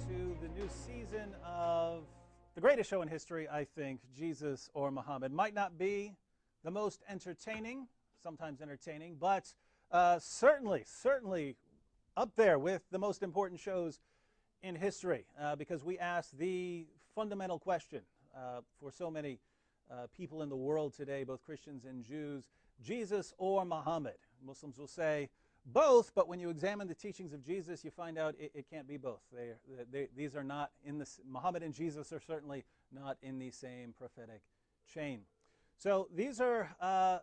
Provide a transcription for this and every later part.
to the new season of the greatest show in history, I think, Jesus or Muhammad. Might not be the most entertaining, sometimes entertaining, but certainly up there with the most important shows in history because we ask the fundamental question for so many people in the world today, both Christians and Jews, Jesus or Muhammad. Muslims will say both, but when you examine the teachings of Jesus, you find out it can't be both. These are not in the, Muhammad and Jesus are certainly not in the same prophetic chain. So these are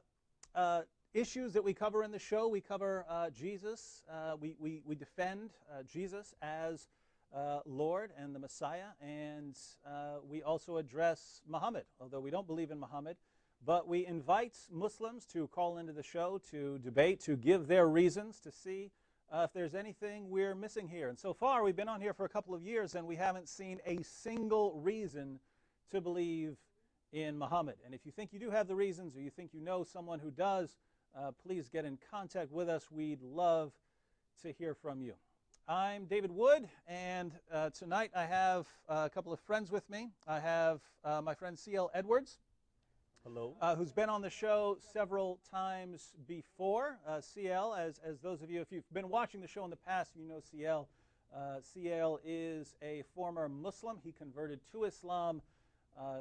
issues that we cover in the show. We cover Jesus. We defend Jesus as Lord and the Messiah, and we also address Muhammad, although we don't believe in Muhammad. But we invite Muslims to call into the show, to debate, to give their reasons, to see if there's anything we're missing here. And so far, we've been on here for a couple of years, and we haven't seen a single reason to believe in Muhammad. And if you think you do have the reasons, or you think you know someone who does, please get in contact with us. We'd love to hear from you. I'm David Wood, and tonight I have a couple of friends with me. I have my friend C.L. Edwards. Hello. Who's been on the show several times before. C.L., as those of you, if you've been watching the show in the past, you know C.L. C.L. is a former Muslim. He converted to Islam,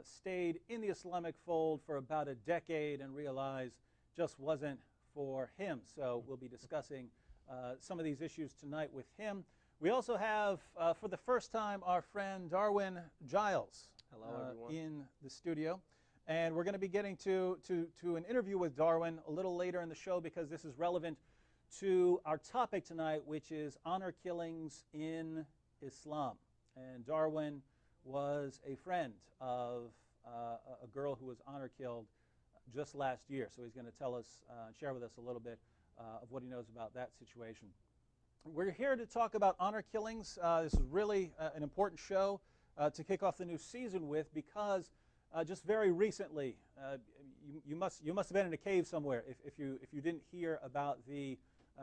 stayed in the Islamic fold for about a decade, and realized just wasn't for him. So we'll be discussing some of these issues tonight with him. We also have, for the first time, our friend Darwin Jiles. Hello, everyone. In the studio. And we're going to be getting to an interview with Darwin a little later in the show because this is relevant to our topic tonight, which is honor killings in Islam. And Darwin was a friend of a girl who was honor killed just last year. So he's going to tell us, share with us a little bit of what he knows about that situation. We're here to talk about honor killings. This is really an important show to kick off the new season with because just very recently, you must have been in a cave somewhere if you didn't hear about the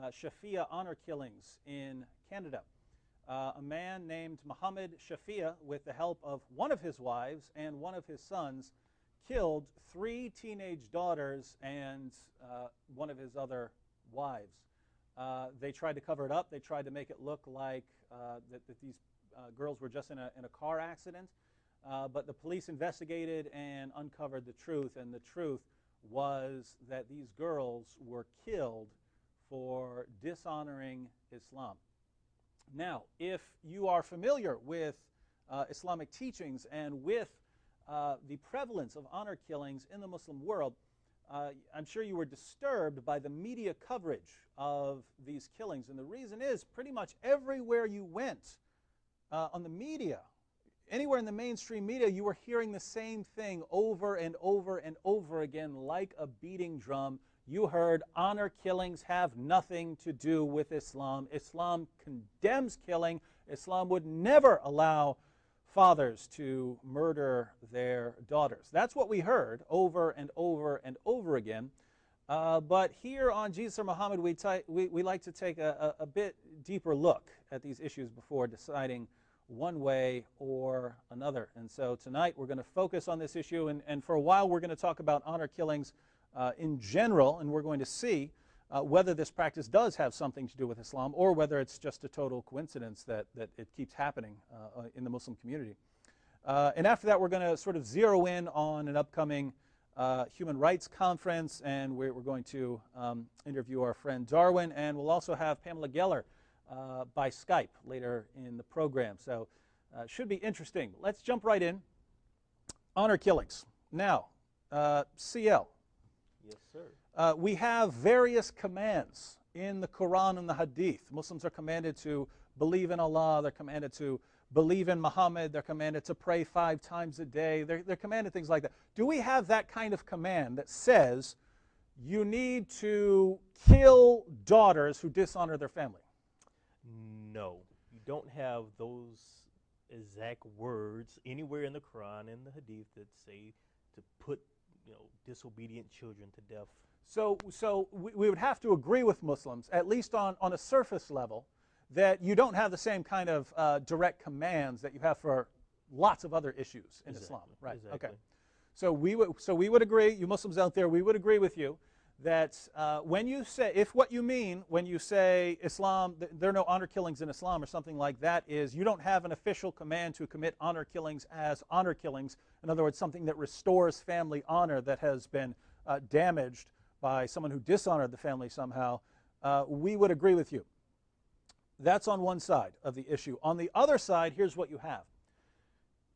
Shafia honor killings in Canada. A man named Muhammad Shafia, with the help of one of his wives and one of his sons, killed 3 teenage daughters and one of his other wives. They tried to cover it up. They tried to make it look like that these girls were just in a car accident. But the police investigated and uncovered the truth, and the truth was that these girls were killed for dishonoring Islam. Now, if you are familiar with Islamic teachings and with the prevalence of honor killings in the Muslim world, I'm sure you were disturbed by the media coverage of these killings. And the reason is pretty much everywhere you went on the media, anywhere in the mainstream media, you were hearing the same thing over and over and over again like a beating drum. You heard honor killings have nothing to do with Islam. Islam condemns killing. Islam would never allow fathers to murder their daughters. That's what we heard over and over and over again. But here on Jesus or Muhammad, we like to take a bit deeper look at these issues before deciding one way or another. And so tonight we're going to focus on this issue, and for a while we're going to talk about honor killings in general, and we're going to see whether this practice does have something to do with Islam or whether it's just a total coincidence that it keeps happening in the Muslim community. And after that we're going to sort of zero in on an upcoming human rights conference, and we're going to interview our friend Darwin, and we'll also have Pamela Geller by Skype later in the program. So should be interesting. Let's jump right in. Honor killings. Now, C.L. Yes, sir. We have various commands in the Quran and the Hadith. Muslims are commanded to believe in Allah. They're commanded to believe in Muhammad. They're commanded to pray 5 times a day. They're commanded things like that. Do we have that kind of command that says you need to kill daughters who dishonor their family? No, you don't have those exact words anywhere in the Quran and the Hadith that say to put, disobedient children to death. So we would have to agree with Muslims, at least on a surface level, that you don't have the same kind of direct commands that you have for lots of other issues in Islam. Right. Exactly. Okay. So we would agree, you Muslims out there, we would agree with you that when you say, if what you mean when you say Islam, there are no honor killings in Islam or something like that, is you don't have an official command to commit honor killings as honor killings. In other words, something that restores family honor that has been damaged by someone who dishonored the family somehow, we would agree with you. That's on one side of the issue. On the other side, here's what you have.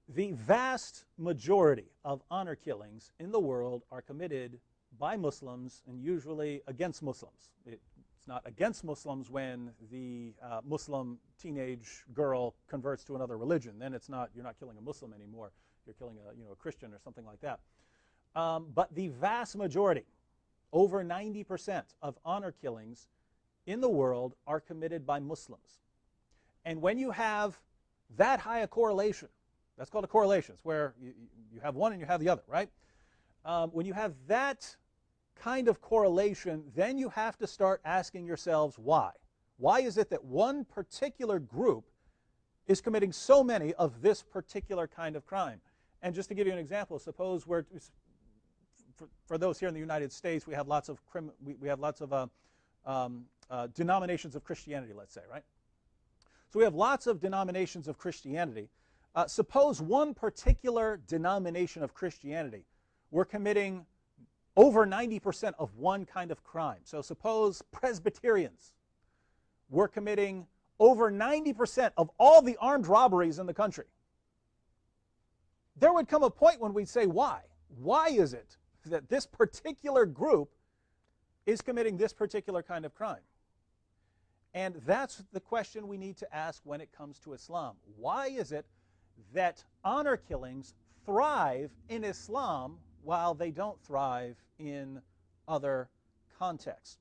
The vast majority of honor killings in the world are committed by Muslims and usually against Muslims. It's not against Muslims when the Muslim teenage girl converts to another religion. Then it's not, you're not killing a Muslim anymore. You're killing a Christian or something like that. But the vast majority, over 90% of honor killings in the world are committed by Muslims. And when you have that high a correlation, that's called a correlation. It's where you have one and you have the other, right? When you have that kind of correlation, then you have to start asking yourselves why. Why is it that one particular group is committing so many of this particular kind of crime? And just to give you an example, suppose for those here in the United States, we have lots of denominations of Christianity, let's say, right? So we have lots of denominations of Christianity. Suppose one particular denomination of Christianity were committing over 90% of one kind of crime. So suppose Presbyterians were committing over 90% of all the armed robberies in the country. There would come a point when we'd say, why? Why is it that this particular group is committing this particular kind of crime? And that's the question we need to ask when it comes to Islam. Why is it that honor killings thrive in Islam while they don't thrive in other contexts?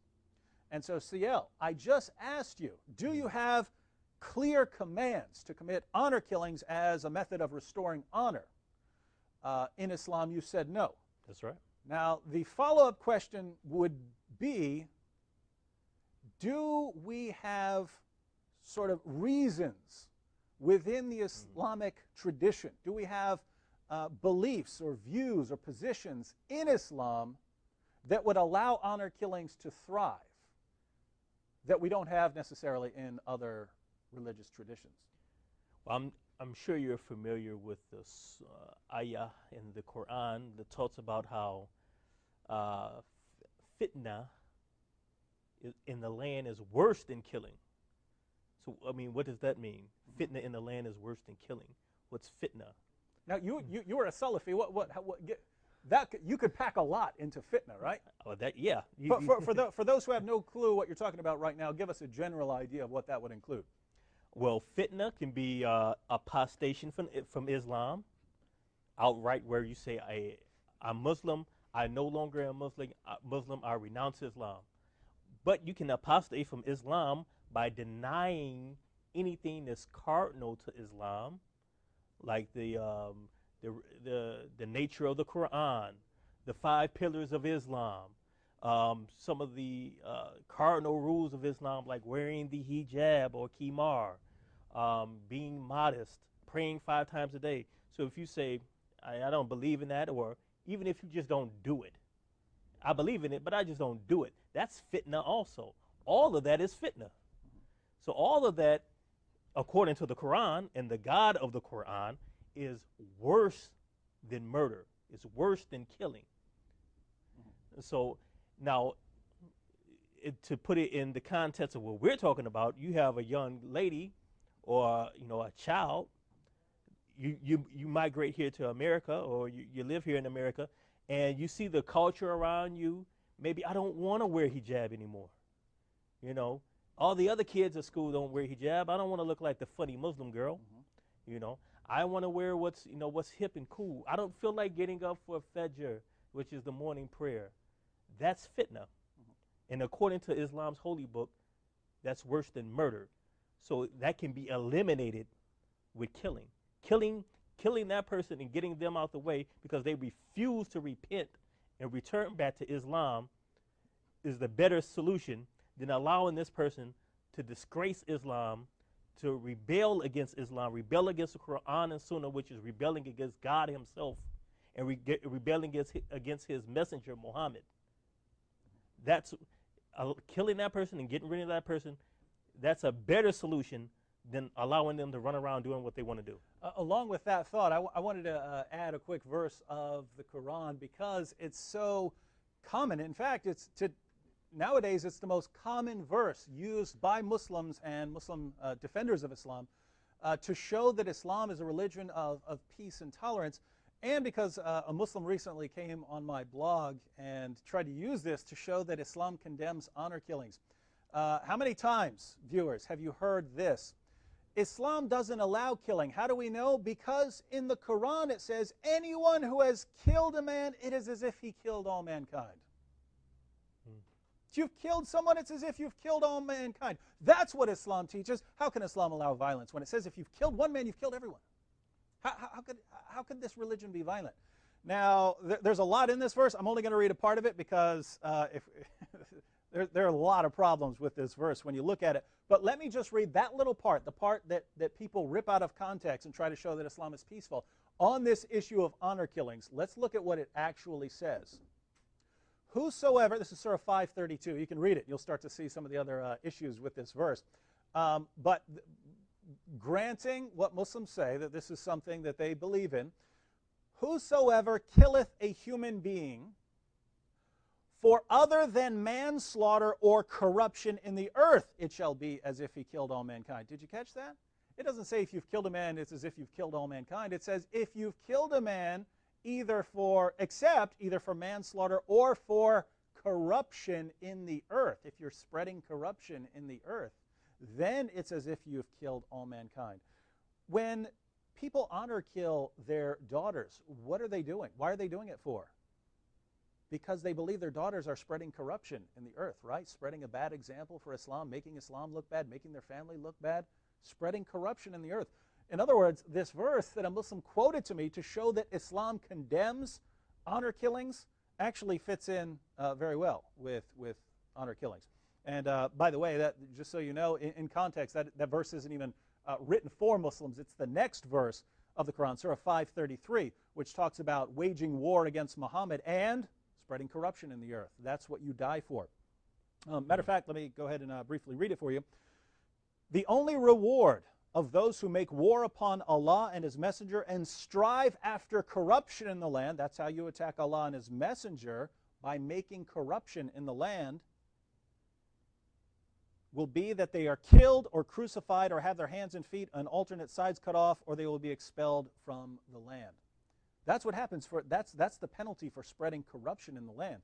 And so, C.L., I just asked you, do you have clear commands to commit honor killings as a method of restoring honor? In Islam, you said no. That's right. Now, the follow-up question would be, do we have sort of reasons within the Islamic tradition? Do we have beliefs or views or positions in Islam that would allow honor killings to thrive that we don't have necessarily in other religious traditions? Well, I'm sure you're familiar with this ayah in the Quran that talks about how fitna in the land is worse than killing. So, I mean, what does that mean? Fitna in the land is worse than killing. What's fitna? Now, you were a Salafi. You could pack a lot into fitna, right? Oh, that, yeah. For those who have no clue what you're talking about right now, give us a general idea of what that would include. Well, fitna can be apostation from Islam, outright, where you say, I'm Muslim, I no longer am Muslim, I renounce Islam. But you can apostate from Islam by denying anything that's cardinal to Islam, like the nature of the Quran, the 5 pillars of Islam, some of the cardinal rules of Islam, like wearing the hijab or khimar, being modest, praying 5 times a day. So if you say, I don't believe in that, or even if you just don't do it, I believe in it, but I just don't do it, that's fitna also. All of that is fitna. So all of that, according to the Quran and the God of the Quran, is worse than murder. It's worse than killing. So now, to put it in the context of what we're talking about, you have a young lady or a child. You migrate here to America, or you live here in America, and you see the culture around you. Maybe I don't want to wear hijab anymore. All the other kids at school don't wear hijab. I don't want to look like the funny Muslim girl. I want to wear what's hip and cool. I don't feel like getting up for Fajr, which is the morning prayer. That's fitna. And according to Islam's holy book, that's worse than murder. So that can be eliminated with killing. Killing that person and getting them out the way because they refuse to repent and return back to Islam is the better solution than allowing this person to disgrace Islam, to rebel against Islam, rebel against the Quran and Sunnah, which is rebelling against God himself, and rebelling against his messenger, Muhammad. That's killing that person and getting rid of that person. That's a better solution than allowing them to run around doing what they want to do. Along with that thought, I wanted to add a quick verse of the Quran because it's so common. In fact, nowadays it's the most common verse used by Muslims and Muslim defenders of Islam to show that Islam is a religion of peace and tolerance, and because a Muslim recently came on my blog and tried to use this to show that Islam condemns honor killings. How many times, viewers, have you heard this? Islam doesn't allow killing. How do we know? Because in the Quran it says, anyone who has killed a man, it is as if he killed all mankind. If you've killed someone, it's as if you've killed all mankind. That's what Islam teaches. How can Islam allow violence? When it says if you've killed one man, you've killed everyone. How could this religion be violent? Now, there's a lot in this verse. I'm only going to read a part of it because there are a lot of problems with this verse when you look at it. But let me just read that little part, the part that people rip out of context and try to show that Islam is peaceful. On this issue of honor killings, let's look at what it actually says. Whosoever, this is Surah 532, you can read it. You'll start to see some of the other issues with this verse. But granting what Muslims say, that this is something that they believe in, whosoever killeth a human being for other than manslaughter or corruption in the earth, it shall be as if he killed all mankind. Did you catch that? It doesn't say if you've killed a man, it's as if you've killed all mankind. It says if you've killed a man except either for manslaughter or for corruption in the earth. If you're spreading corruption in the earth, then it's as if you've killed all mankind. When people honor kill their daughters, what are they doing? Why are they doing it for? Because they believe their daughters are spreading corruption in the earth, right? Spreading a bad example for Islam, making Islam look bad, making their family look bad, spreading corruption in the earth. In other words, this verse that a Muslim quoted to me to show that Islam condemns honor killings actually fits in very well with honor killings. And by the way, that just so you know, in context, that verse isn't even written for Muslims. It's the next verse of the Quran, Surah 533, which talks about waging war against Muhammad and spreading corruption in the earth. That's what you die for. Matter of fact, let me go ahead and briefly read it for you. The only reward of those who make war upon Allah and His Messenger and strive after corruption in the land, that's how you attack Allah and His Messenger, by making corruption in the land, will be that they are killed or crucified or have their hands and feet on alternate sides cut off, or they will be expelled from the land. That's what happens that's the penalty for spreading corruption in the land.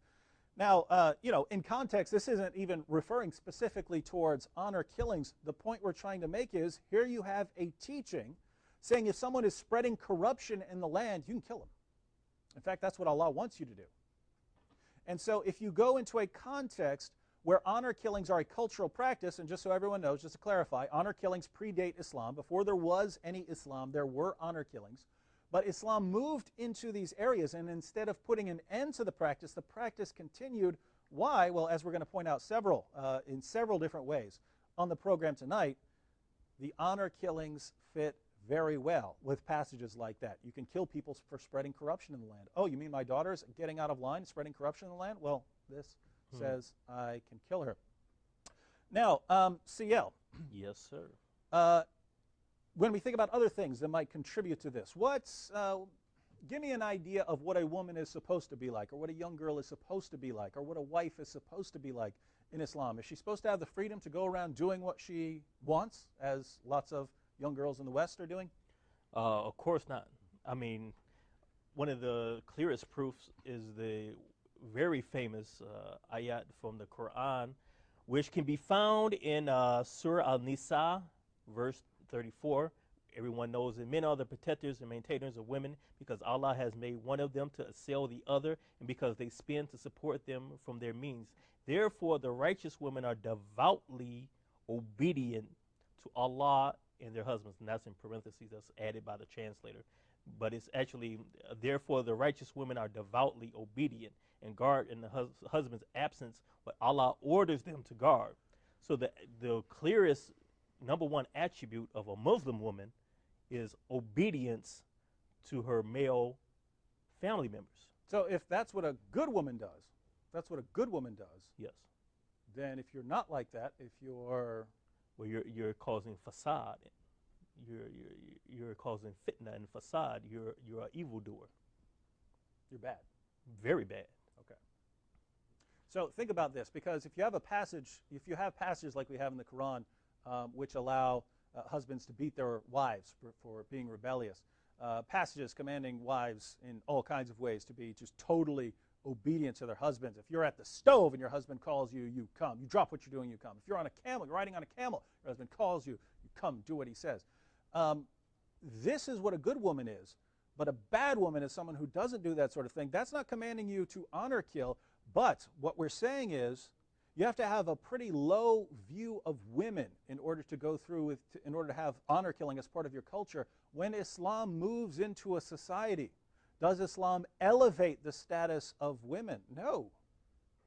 Now, in context, this isn't even referring specifically towards honor killings. The point we're trying to make is, here you have a teaching saying if someone is spreading corruption in the land, you can kill them. In fact, that's what Allah wants you to do. And so if you go into a context where honor killings are a cultural practice, and just so everyone knows, just to clarify, honor killings predate Islam. Before there was any Islam, there were honor killings. But Islam moved into these areas, and instead of putting an end to the practice continued. Why? Well, as we're going to point out in several different ways on the program tonight, the honor killings fit very well with passages like that. You can kill people for spreading corruption in the land. Oh, you mean my daughter's getting out of line, spreading corruption in the land? Well, this says I can kill her. Now, C.L. Yes, sir. When we think about other things that might contribute to this, give me an idea of what a woman is supposed to be like, or what a young girl is supposed to be like, or what a wife is supposed to be like in Islam. Is she supposed to have the freedom to go around doing what she wants, as lots of young girls in the West are doing? Of course not. I mean, one of the clearest proofs is the very famous ayat from the Quran, which can be found in Surah Al-Nisa, verse 34. Everyone knows that men are the protectors and maintainers of women because Allah has made one of them to assail the other, and because they spend to support them from their means. Therefore, the righteous women are devoutly obedient to Allah and their husbands. And that's in parentheses, that's added by the translator. But it's actually, therefore, the righteous women are devoutly obedient and guard in the husband's absence what Allah orders them to guard. So the clearest number one attribute of a Muslim woman is obedience to her male family members. So if that's what a good woman does, Yes. then if you're not like that, if you're Well, you're causing facade. You're causing fitna and facade. You're an evildoer. you're bad. Very bad. Okay. So think about this, because if you have passages like we have in the Quran, which allow husbands to beat their wives for being rebellious, passages commanding wives in all kinds of ways to be just totally obedient to their husbands. If you're at the stove and your husband calls you, you come. You drop what you're doing, you come. If you're on a camel, you're riding on a camel, your husband calls you, you come, do what he says. This is what a good woman is. But a bad woman is someone who doesn't do that sort of thing. That's not commanding you to honor kill, but what we're saying is you have to have a pretty low view of women in order to go through with, in order to have honor killing as part of your culture. When Islam moves into a society, does Islam elevate the status of women? No.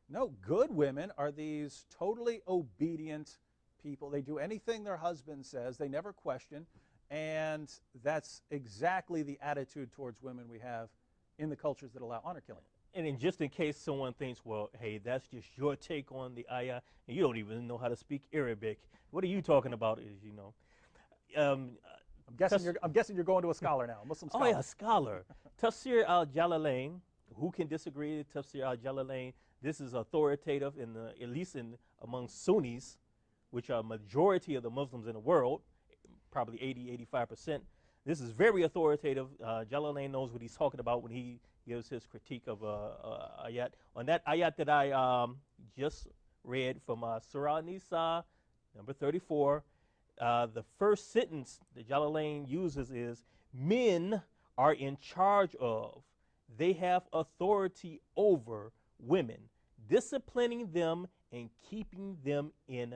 No, good women are these totally obedient people. They do anything their husband says. They never question. And that's exactly the attitude towards women we have in the cultures that allow honor killing. And then just in case someone thinks, well, hey, that's just your take on the ayah, and you don't even know how to speak Arabic. What are you talking about? Is I'm guessing you're going to a scholar now, a Muslim scholar. Oh yeah, a scholar. Tafsir al-Jalalain. Who can disagree? Tafsir al-Jalalain. This is authoritative at least among Sunnis, which are a majority of the Muslims in the world, probably 80-85%. This is very authoritative. Jalalain knows what he's talking about when he gives his critique of ayat. On that ayat that I just read from Surah Nisa, number 34, the first sentence that Jalalain uses is, men are in charge of, they have authority over women, disciplining them and keeping them in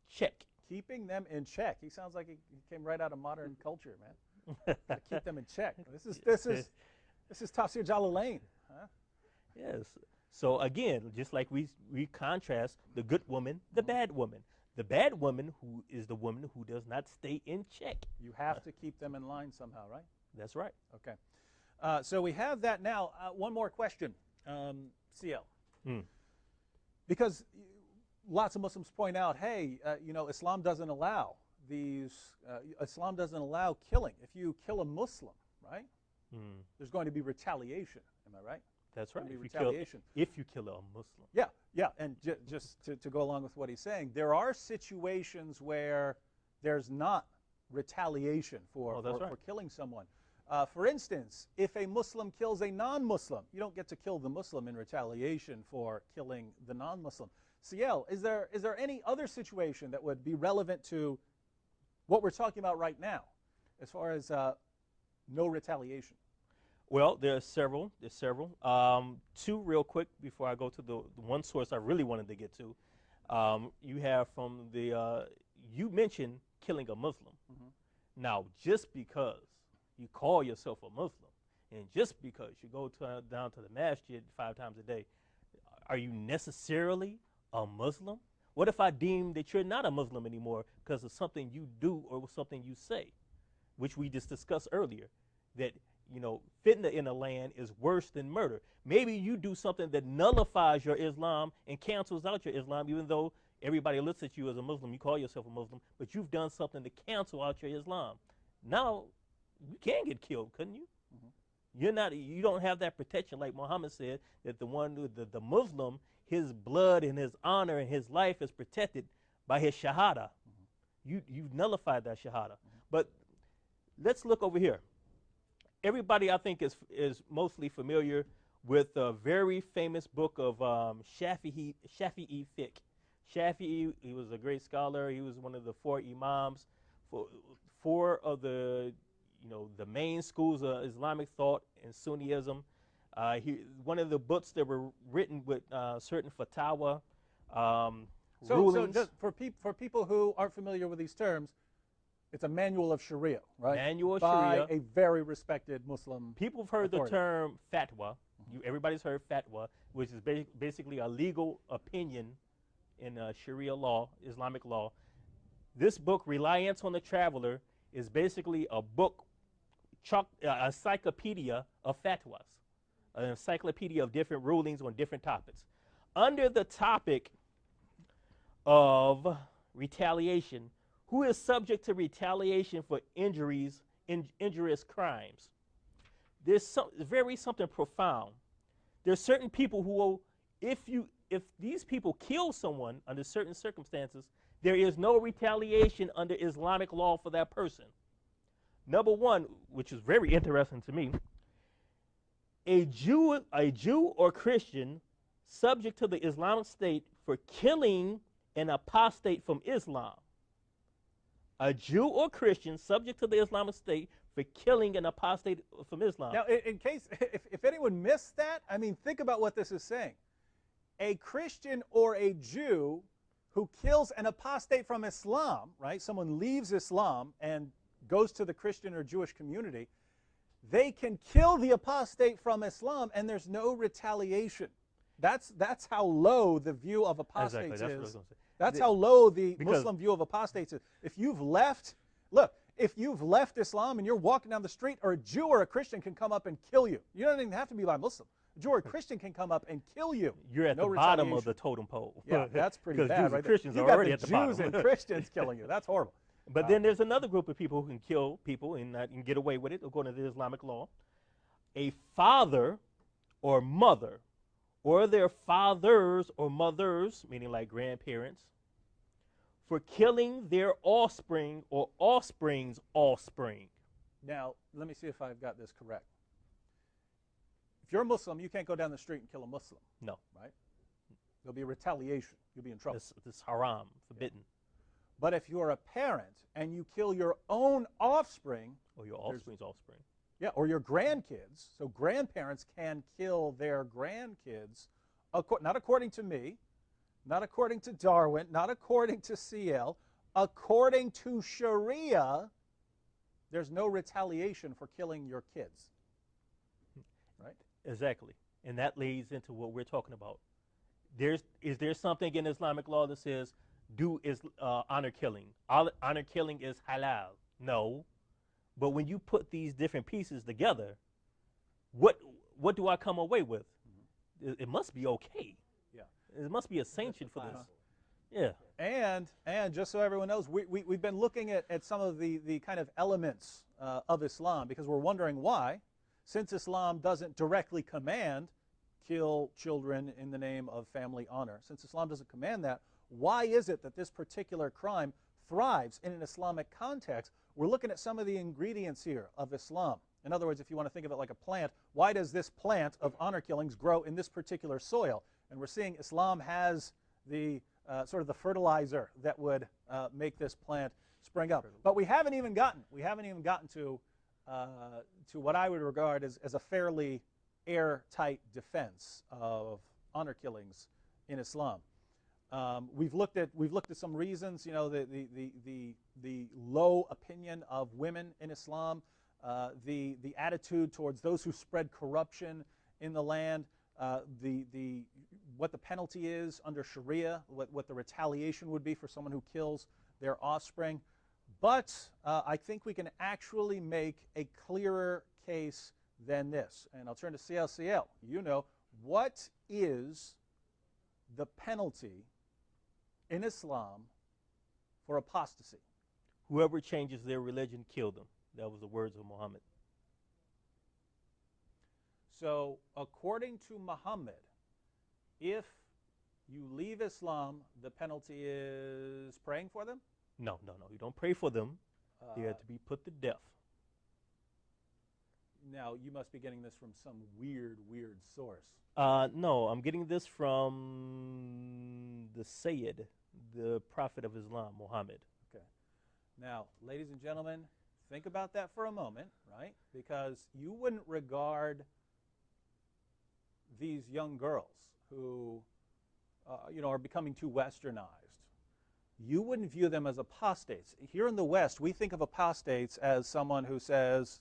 check. Keeping them in check. He sounds like he came right out of modern culture, man. Gotta keep them in check. This is Tafsir Jalalain. Huh? Yes. So again, just like we contrast the good woman, the bad woman. The bad woman who is the woman who does not stay in check. You have to keep them in line somehow, right? That's right. Okay. So we have that now. One more question, CL. Because lots of Muslims point out, hey, Islam doesn't allow Islam doesn't allow killing. If you kill a Muslim, right, there's going to be retaliation. Am I right? That's right. If you kill a Muslim. Yeah. And just to go along with what he's saying, there are situations where there's not retaliation for killing someone. For instance, if a Muslim kills a non-Muslim, you don't get to kill the Muslim in retaliation for killing the non-Muslim. CL, is there any other situation that would be relevant to what we're talking about right now, as far as no retaliation? Well, there's several. Two real quick before I go to the one source I really wanted to get to. You have from the, you mentioned killing a Muslim. Now, just because you call yourself a Muslim, and just because you go down to the masjid 5 times a day, are you necessarily a Muslim? What if I deem that you're not a Muslim anymore because of something you do or something you say, which we just discussed earlier, that fitna in a land is worse than murder. Maybe you do something that nullifies your Islam and cancels out your Islam, even though everybody looks at you as a Muslim, you call yourself a Muslim, but you've done something to cancel out your Islam. Now, you can get killed, couldn't you? You don't have that protection, like Muhammad said, that the Muslim, his blood and his honor and his life is protected by his shahada. You've nullified that shahada. But let's look over here. Everybody, I think, is mostly familiar with a very famous book of Shafi'i fiqh. Shafi'i, he was a great scholar. He was one of the 4 imams, four of the main schools of Islamic thought and Sunniism. One of the books that were written with certain fatwa rulings. So just for people who aren't familiar with these terms, it's a manual of Sharia, right? Manual of by Sharia. a very respected Muslim People have heard authority. the term fatwa. Everybody's heard fatwa, which is basically a legal opinion in Sharia law, Islamic law. This book, Reliance on the Traveler, is basically a book, a encyclopedia of fatwas, an encyclopedia of different rulings on different topics. Under the topic of retaliation, who is subject to retaliation for injuries, injurious crimes? There's something profound. There's certain people who will, if these people kill someone under certain circumstances, there is no retaliation under Islamic law for that person. Number one, which is very interesting to me, a Jew or Christian subject to the Islamic State for killing an apostate from Islam. A Jew or Christian subject to the Islamic State for killing an apostate from Islam. Now, in case, if anyone missed that, I mean, think about what this is saying. A Christian or a Jew who kills an apostate from Islam, right? Someone leaves Islam and goes to the Christian or Jewish community, they can kill the apostate from Islam and there's no retaliation. That's how low the view of apostates exactly, is. That's how low the Muslim view of apostates is. If you've left, look, if you've left Islam and you're walking down the street, or a Jew or a Christian can come up and kill you. You don't even have to be by Muslim. A Jew or a Christian can come up and kill you. You're at the bottom of the totem pole. Yeah, that's pretty bad. Jews right and Christians there. are already at the bottom. Jews and Christians killing you. That's horrible. But then there's another group of people who can kill people and get away with it according to the Islamic law. A father or mother, or their fathers or mothers, meaning like grandparents, for killing their offspring or offspring's offspring. Now, let me see if I've got this correct. If you're a Muslim, you can't go down the street and kill a Muslim. No. Right? There'll be retaliation. You'll be in trouble. It's haram, forbidden. Yeah. But if you're a parent and you kill your own offspring, or your offspring's offspring. Yeah, or your grandkids. So grandparents can kill their grandkids, not according to me, not according to Darwin, not according to C.L. According to Sharia, there's no retaliation for killing your kids. Right? Exactly. And that leads into what we're talking about. Is there something in Islamic law that says honor killing? Honor killing is halal. No. But when you put these different pieces together, what do I come away with? It must be okay. Yeah. It must be a sanction for this. Yeah. And just so everyone knows, we've been looking at some of the kind of elements of Islam because we're wondering why, since Islam doesn't directly command kill children in the name of family honor, since Islam doesn't command that, why is it that this particular crime thrives in an Islamic context? We're looking at some of the ingredients here of Islam. In other words, if you want to think of it like a plant, why does this plant of honor killings grow in this particular soil? And we're seeing Islam has the sort of the fertilizer that would make this plant spring up. But we haven't even gotten to what I would regard as a fairly airtight defense of honor killings in Islam. We've looked at some reasons. You know, the low opinion of women in Islam, the attitude towards those who spread corruption in the land, what the penalty is under Sharia, what the retaliation would be for someone who kills their offspring. But I think we can actually make a clearer case than this. And I'll turn to CL. You know, what is the penalty in Islam for apostasy? Whoever changes their religion, kill them. That was the words of Muhammad. So, according to Muhammad, if you leave Islam, the penalty is praying for them? No. You don't pray for them. They have to be put to death. Now, you must be getting this from some weird source. No, I'm getting this from the Sayyid, the Prophet of Islam, Muhammad. Okay. Now, ladies and gentlemen, think about that for a moment, right? Because you wouldn't regard these young girls who, are becoming too westernized. You wouldn't view them as apostates. Here in the West, we think of apostates as someone who says,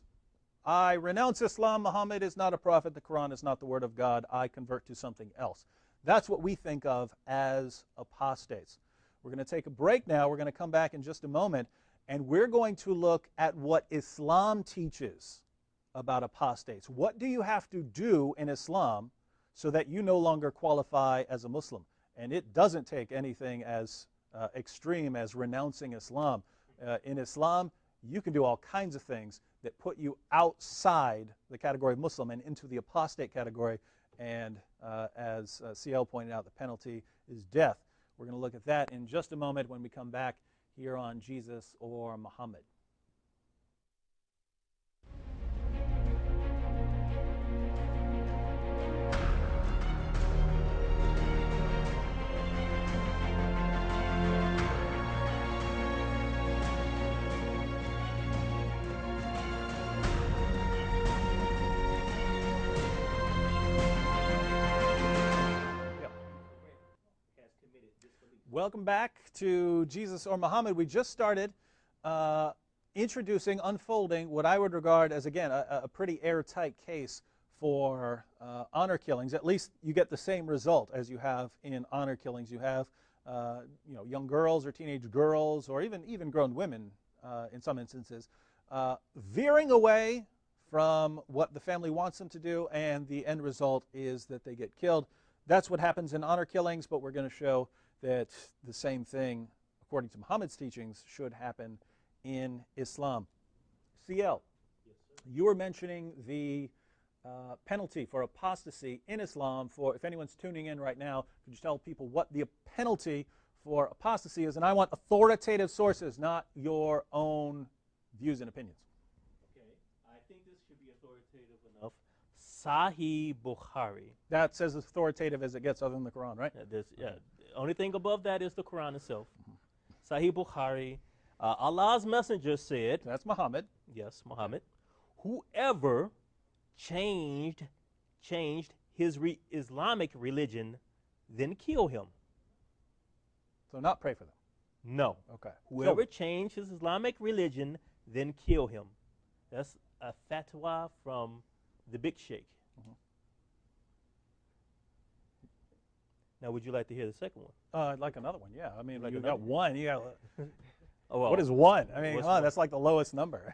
I renounce Islam, Muhammad is not a prophet, the Quran is not the word of God, I convert to something else. That's what we think of as apostates. We're going to take a break now. We're going to come back in just a moment, and we're going to look at what Islam teaches about apostates. What do you have to do in Islam so that you no longer qualify as a Muslim? And it doesn't take anything as extreme as renouncing Islam. In Islam, you can do all kinds of things that put you outside the category of Muslim and into the apostate category. And as C.L. pointed out, the penalty is death. We're going to look at that in just a moment when we come back here on Jesus or Muhammad. Welcome back to Jesus or Muhammad. We just started introducing, unfolding what I would regard as, again, a pretty airtight case for honor killings. At least you get the same result as you have in honor killings. You have young girls or teenage girls or even grown women in some instances veering away from what the family wants them to do, and the end result is that they get killed. That's what happens in honor killings, but we're going to show that the same thing, according to Muhammad's teachings, should happen in Islam. C.L., yes, you were mentioning the penalty for apostasy in Islam. For if anyone's tuning in right now, could you tell people what the penalty for apostasy is? And I want authoritative sources, not your own views and opinions. Okay, I think this should be authoritative enough. Sahih Bukhari. That's as authoritative as it gets, other than the Quran, right? Yeah. Only thing above that is the Quran itself. Sahih Bukhari. Allah's messenger said, that's Muhammad. Yes, Muhammad. Whoever changed his Islamic religion, then kill him. So not pray for them. No. Okay. Whoever changed his Islamic religion, then kill him. That's a fatwa from the Big Sheikh. Now, would you like to hear the second one? I'd like another one, yeah. I mean, like you got one. You got. Oh, well, what is one? I mean, come on, that's like the lowest number.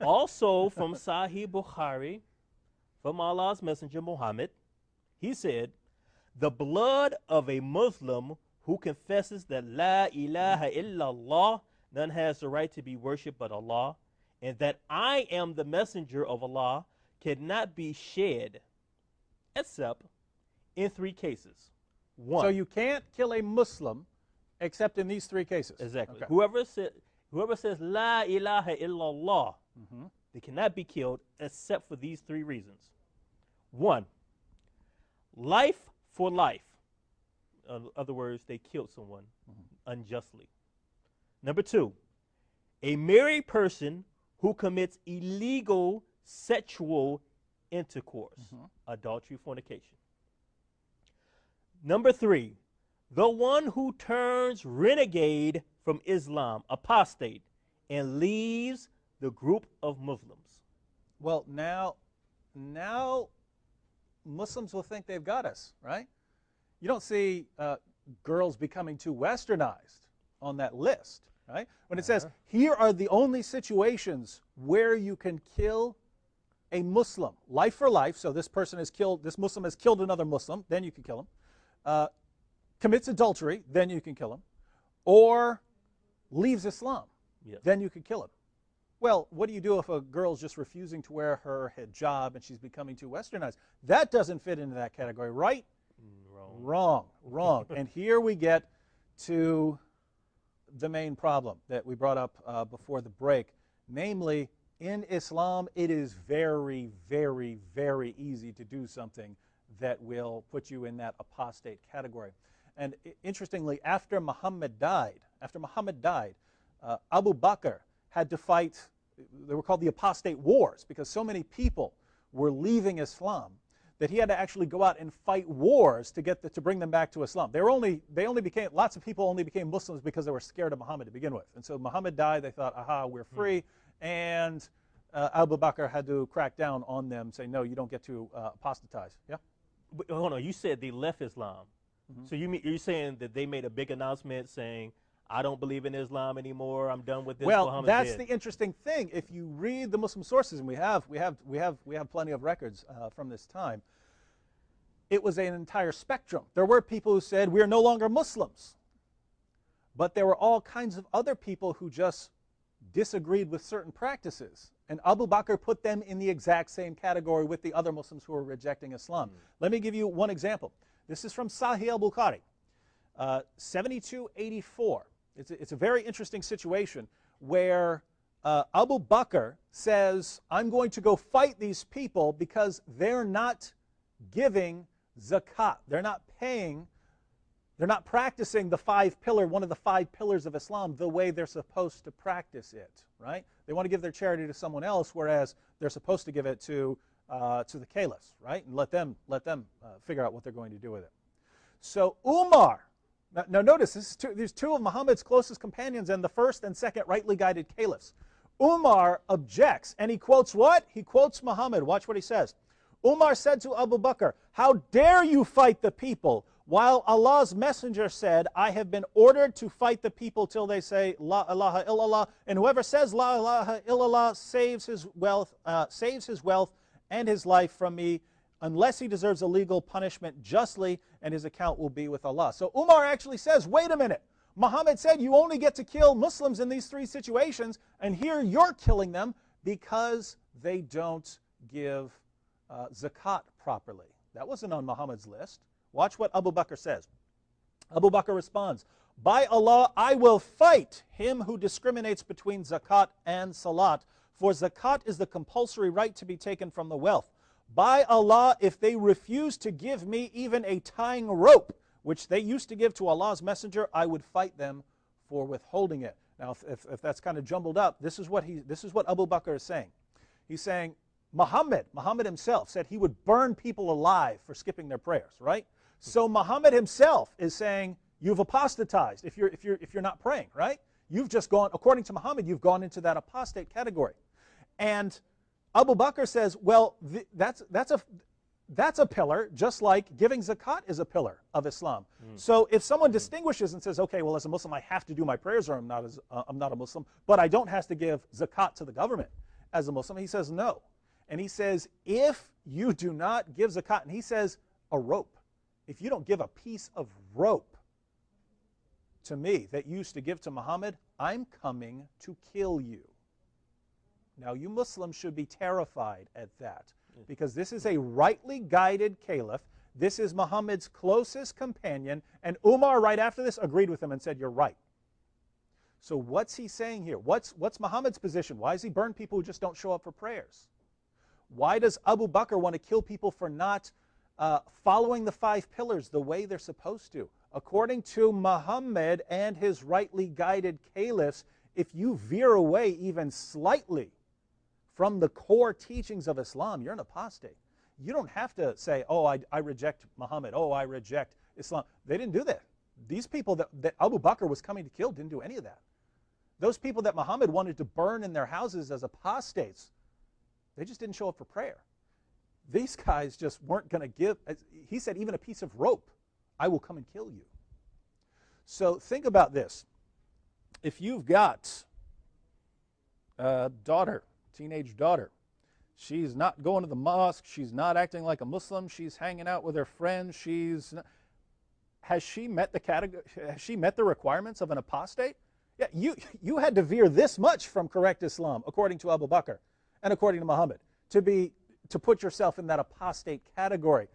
Also from Sahih Bukhari, from Allah's Messenger Muhammad, he said, the blood of a Muslim who confesses that La ilaha illallah, none has the right to be worshipped but Allah, and that I am the messenger of Allah, cannot be shed except in 3 cases. 1. So you can't kill a Muslim except in these 3 cases. Exactly. Okay. Whoever says La ilaha illallah, they cannot be killed except for these 3 reasons. 1, life for life. In other words, they killed someone unjustly. Number 2, a married person who commits illegal sexual intercourse, adultery, fornication. Number 3, the one who turns renegade from Islam, apostate, and leaves the group of Muslims. Well, now Muslims will think they've got us, right? You don't see girls becoming too westernized on that list, right? When it says, here are the only situations where you can kill a Muslim, life for life, so this Muslim has killed another Muslim, then you can kill him. Commits adultery, then you can kill him. Or leaves Islam, then you could kill him. Well, what do you do if a girl's just refusing to wear her hijab and she's becoming too westernized? That doesn't fit into that category, right? Wrong. And here we get to the main problem that we brought up before the break. Namely, in Islam, it is very, very, very easy to do something that will put you in that apostate category. And interestingly, after Muhammad died, Abu Bakr had to fight, they were called the apostate wars, because so many people were leaving Islam that he had to actually go out and fight wars to bring them back to Islam. Lots of people only became Muslims because they were scared of Muhammad to begin with. And so Muhammad died, they thought, aha, we're free. And Abu Bakr had to crack down on them, say, no, you don't get to apostatize. Yeah? But hold on, you said they left Islam. So you're saying that they made a big announcement saying, I don't believe in Islam anymore. I'm done with this. Well, Muhammad's that's dead. the interesting thing. If you read the Muslim sources, and we have plenty of records from this time, it was an entire spectrum. There were people who said, we are no longer Muslims. But there were all kinds of other people who just disagreed with certain practices. And Abu Bakr put them in the exact same category with the other Muslims who were rejecting Islam. Let me give you one example. This is from Sahih al-Bukhari, 7284. It's a very interesting situation where Abu Bakr says, I'm going to go fight these people because they're not giving zakat. They're not paying, they're not practicing one of the five pillars of Islam the way they're supposed to practice it, right? They want to give their charity to someone else, whereas they're supposed to give it to the caliphs, right? And let them figure out what they're going to do with it. So Umar, now notice, these two of Muhammad's closest companions and the first and second rightly guided caliphs. Umar objects, and he quotes what? He quotes Muhammad. Watch what he says. Umar said to Abu Bakr, how dare you fight the people, while Allah's messenger said, I have been ordered to fight the people till they say, La ilaha illallah, and whoever says La ilaha illallah saves his wealth and his life from me, unless he deserves a legal punishment justly, and his account will be with Allah. So Umar actually says, wait a minute. Muhammad said you only get to kill Muslims in these three situations, and here you're killing them because they don't give zakat properly. That wasn't on Muhammad's list. Watch what Abu Bakr says. Abu Bakr responds, by Allah, I will fight him who discriminates between zakat and salat, for zakat is the compulsory right to be taken from the wealth. By Allah, if they refuse to give me even a tying rope, which they used to give to Allah's messenger, I would fight them for withholding it. Now, if that's kind of jumbled up, this is what Abu Bakr is saying. He's saying, Muhammad himself said he would burn people alive for skipping their prayers, right? So Muhammad himself is saying, you've apostatized if you're not praying, right? You've just gone, according to Muhammad, you've gone into that apostate category. And Abu Bakr says, well, that's a pillar, just like giving zakat is a pillar of Islam. So if someone distinguishes and says, okay, well, as a Muslim, I have to do my prayers, or I'm not a Muslim, but I don't have to give zakat to the government as a Muslim, he says no. And he says, if you do not give zakat, and he says a rope, if you don't give a piece of rope to me that you used to give to Muhammad, I'm coming to kill you. Now, you Muslims should be terrified at that, because this is a rightly guided caliph. This is Muhammad's closest companion, and Umar, right after this, agreed with him and said, you're right. So what's he saying here? What's Muhammad's position? Why does he burn people who just don't show up for prayers? Why does Abu Bakr want to kill people for not following the five pillars the way they're supposed to? According to Muhammad and his rightly guided caliphs, if you veer away even slightly from the core teachings of Islam, you're an apostate. You don't have to say, oh, I reject Muhammad, oh, I reject Islam. They didn't do that. These people that Abu Bakr was coming to kill didn't do any of that. Those people that Muhammad wanted to burn in their houses as apostates, they just didn't show up for prayer. These guys just weren't going to give, he said, even a piece of rope, I will come and kill you. So think about this. If you've got a daughter, teenage daughter, she's not going to the mosque, she's not acting like a Muslim, she's hanging out with her friends, has she met the category, has she met the requirements of an apostate? Yeah, you had to veer this much from correct Islam, according to Abu Bakr and according to Muhammad, to put yourself in that apostate category.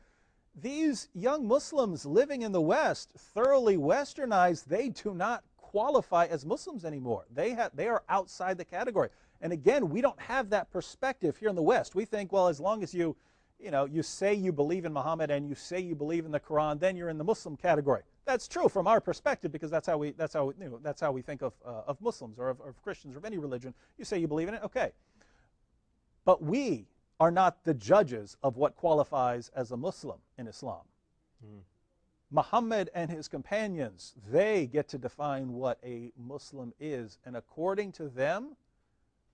These young Muslims living in the West, thoroughly westernized, they do not qualify as Muslims anymore. They are outside the category. And again, we don't have that perspective here in the West. We think, well, as long as you say you believe in Muhammad and you say you believe in the Quran, then you're in the Muslim category. That's true from our perspective, because that's how we think of Muslims or of Christians or of any religion. You say you believe in it, okay. But we are not the judges of what qualifies as a Muslim in Islam. Muhammad and his companions, they get to define what a Muslim is. And according to them,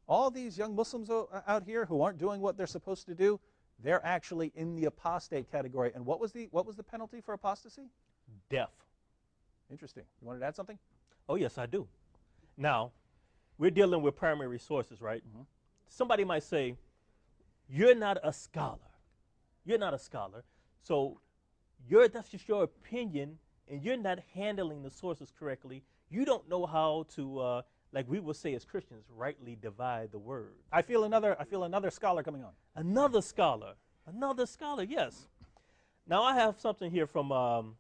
all these young Muslims out here who aren't doing what they're supposed to do, they're actually in the apostate category. And what was the penalty for apostasy? Death. Interesting. You wanted to add something? Oh, yes, I do. Now, we're dealing with primary sources, right? Mm-hmm. Somebody might say, you're not a scholar. You're not a scholar. So that's just your opinion, and you're not handling the sources correctly. You don't know how to, like we will say as Christians, rightly divide the word. I feel another scholar coming on. Another scholar, yes. Now I have something here from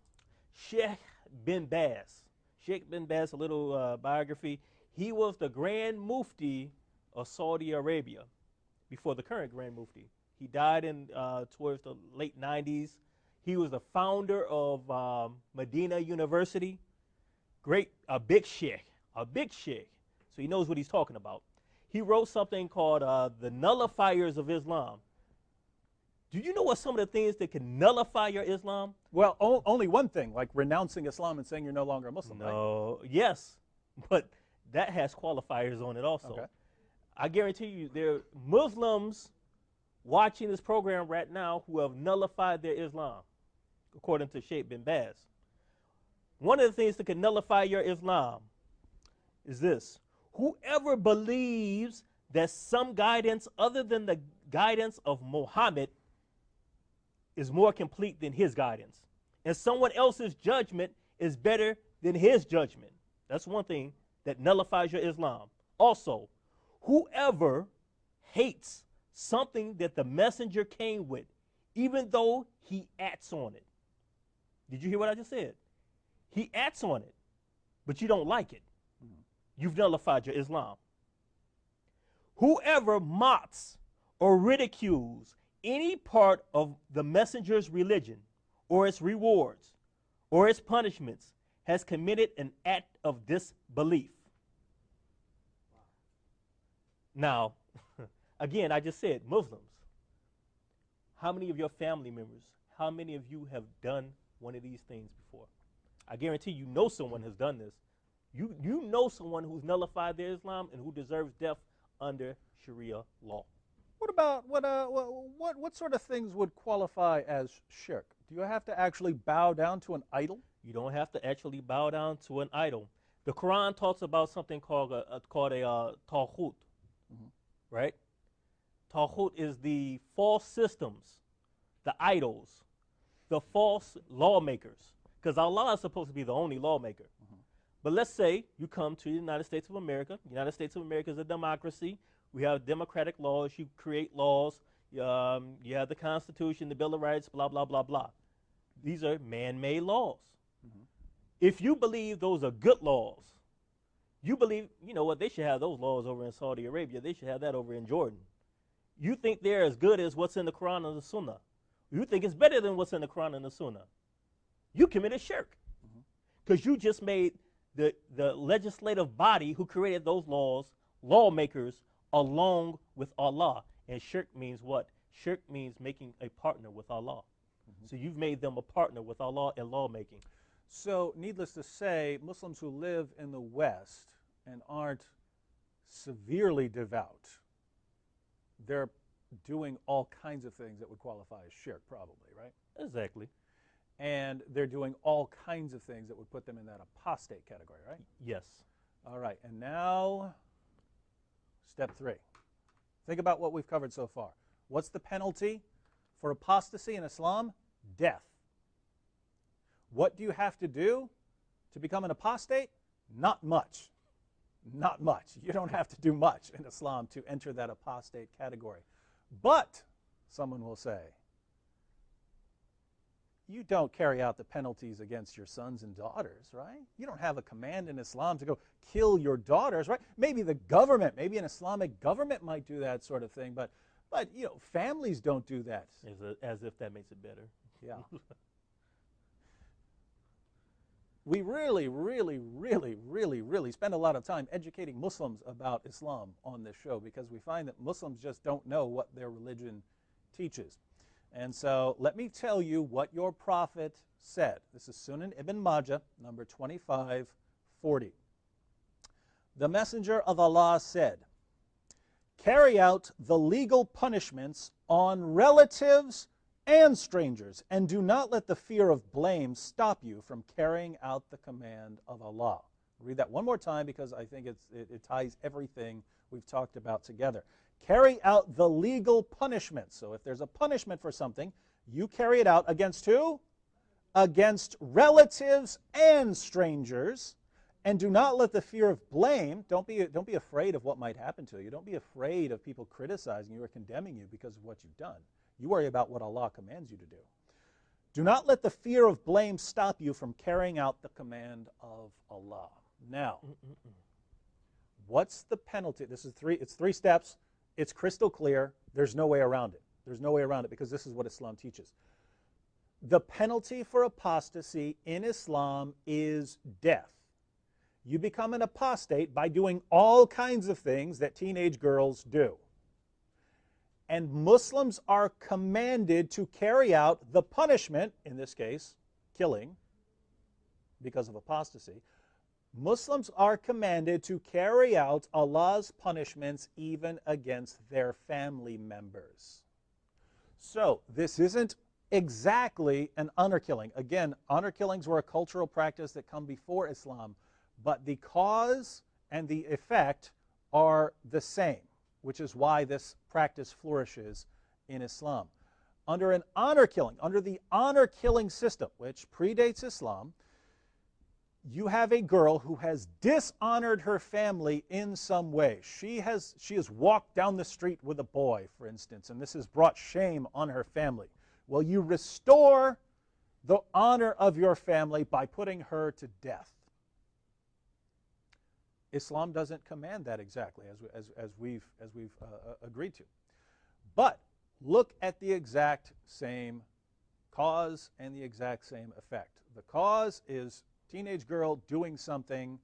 Sheikh bin Baz. Sheikh bin Baz, a little biography. He was the Grand Mufti of Saudi Arabia before the current Grand Mufti. He died in towards the late 90s. He was the founder of Medina University. A big sheikh. So he knows what he's talking about. He wrote something called The Nullifiers of Islam. Do you know what some of the things that can nullify your Islam? Well, only one thing, like renouncing Islam and saying you're no longer a Muslim, right? No, yes, but that has qualifiers on it also. Okay. I guarantee you there are Muslims watching this program right now who have nullified their Islam, according to Sheikh bin Baz. One of the things that can nullify your Islam is this. Whoever believes that some guidance other than the guidance of Muhammad is more complete than his guidance, and someone else's judgment is better than his judgment. That's one thing that nullifies your Islam. Also, whoever hates something that the messenger came with, even though he acts on it. Did you hear what I just said? He acts on it, but you don't like it. You've nullified your Islam. Whoever mocks or ridicules any part of the messenger's religion or its rewards or its punishments has committed an act of disbelief. Now, again, I just said Muslims. How many of your family members, how many of you have done one of these things before? I guarantee you know someone has done this. You know someone who's nullified their Islam and who deserves death under Sharia law. What about what sort of things would qualify as shirk? Do you have to actually bow down to an idol? You don't have to actually bow down to an idol. The Quran talks about something called a tawhut, right? Tawhut is the false systems, the idols, the false lawmakers, because Allah is supposed to be the only lawmaker. But let's say you come to the United States of America. The United States of America is a democracy. We have democratic laws. You create laws. You have the Constitution, the Bill of Rights, blah, blah, blah, blah. These are man-made laws. If you believe those are good laws, you believe, you know what, they should have those laws over in Saudi Arabia. They should have that over in Jordan. You think they're as good as what's in the Quran and the Sunnah. You think it's better than what's in the Quran and the Sunnah. You committed shirk because you just made the legislative body who created those laws lawmakers along with Allah. And shirk means what? Shirk means making a partner with Allah. So you've made them a partner with Allah in lawmaking. So needless to say, Muslims who live in the West and aren't severely devout, they're doing all kinds of things that would qualify as shirk, probably, right? Exactly. And they're doing all kinds of things that would put them in that apostate category, right? Yes. All right, and now step 3. Think about what we've covered so far. What's the penalty for apostasy in Islam? Death. What do you have to do to become an apostate? Not much. Not much. You don't have to do much in Islam to enter that apostate category. But, someone will say, you don't carry out the penalties against your sons and daughters, right? You don't have a command in Islam to go kill your daughters, right? Maybe the government, maybe an Islamic government might do that sort of thing, but you know, families don't do that. As if that makes it better. Yeah. We really, really, really, really, really spend a lot of time educating Muslims about Islam on this show because we find that Muslims just don't know what their religion teaches. And so let me tell you what your prophet said. This is Sunan Ibn Majah, number 2540. The Messenger of Allah said, carry out the legal punishments on relatives and strangers, and do not let the fear of blame stop you from carrying out the command of Allah. I'll read that one more time because I think it ties everything we've talked about together. Carry out the legal punishments. So if there's a punishment for something, you carry it out against who? Against relatives and strangers. And do not let the fear of blame, don't be afraid of what might happen to you. Don't be afraid of people criticizing you or condemning you because of what you've done. You worry about what Allah commands you to do. Do not let the fear of blame stop you from carrying out the command of Allah. Now, what's the penalty? It's three steps. It's crystal clear. There's no way around it. There's no way around it because this is what Islam teaches. The penalty for apostasy in Islam is death. You become an apostate by doing all kinds of things that teenage girls do. And Muslims are commanded to carry out the punishment, in this case, killing, because of apostasy. Muslims are commanded to carry out Allah's punishments even against their family members. So this isn't exactly an honor killing. Again, honor killings were a cultural practice that come before Islam, but the cause and the effect are the same, which is why this practice flourishes in Islam. Under an honor killing, under the honor killing system, which predates Islam, you have a girl who has dishonored her family in some way. She has walked down the street with a boy, for instance, and this has brought shame on her family. Well, you restore the honor of your family by putting her to death. Islam doesn't command that exactly, as we've agreed to. But look at the exact same cause and the exact same effect. The cause is teenage girl doing something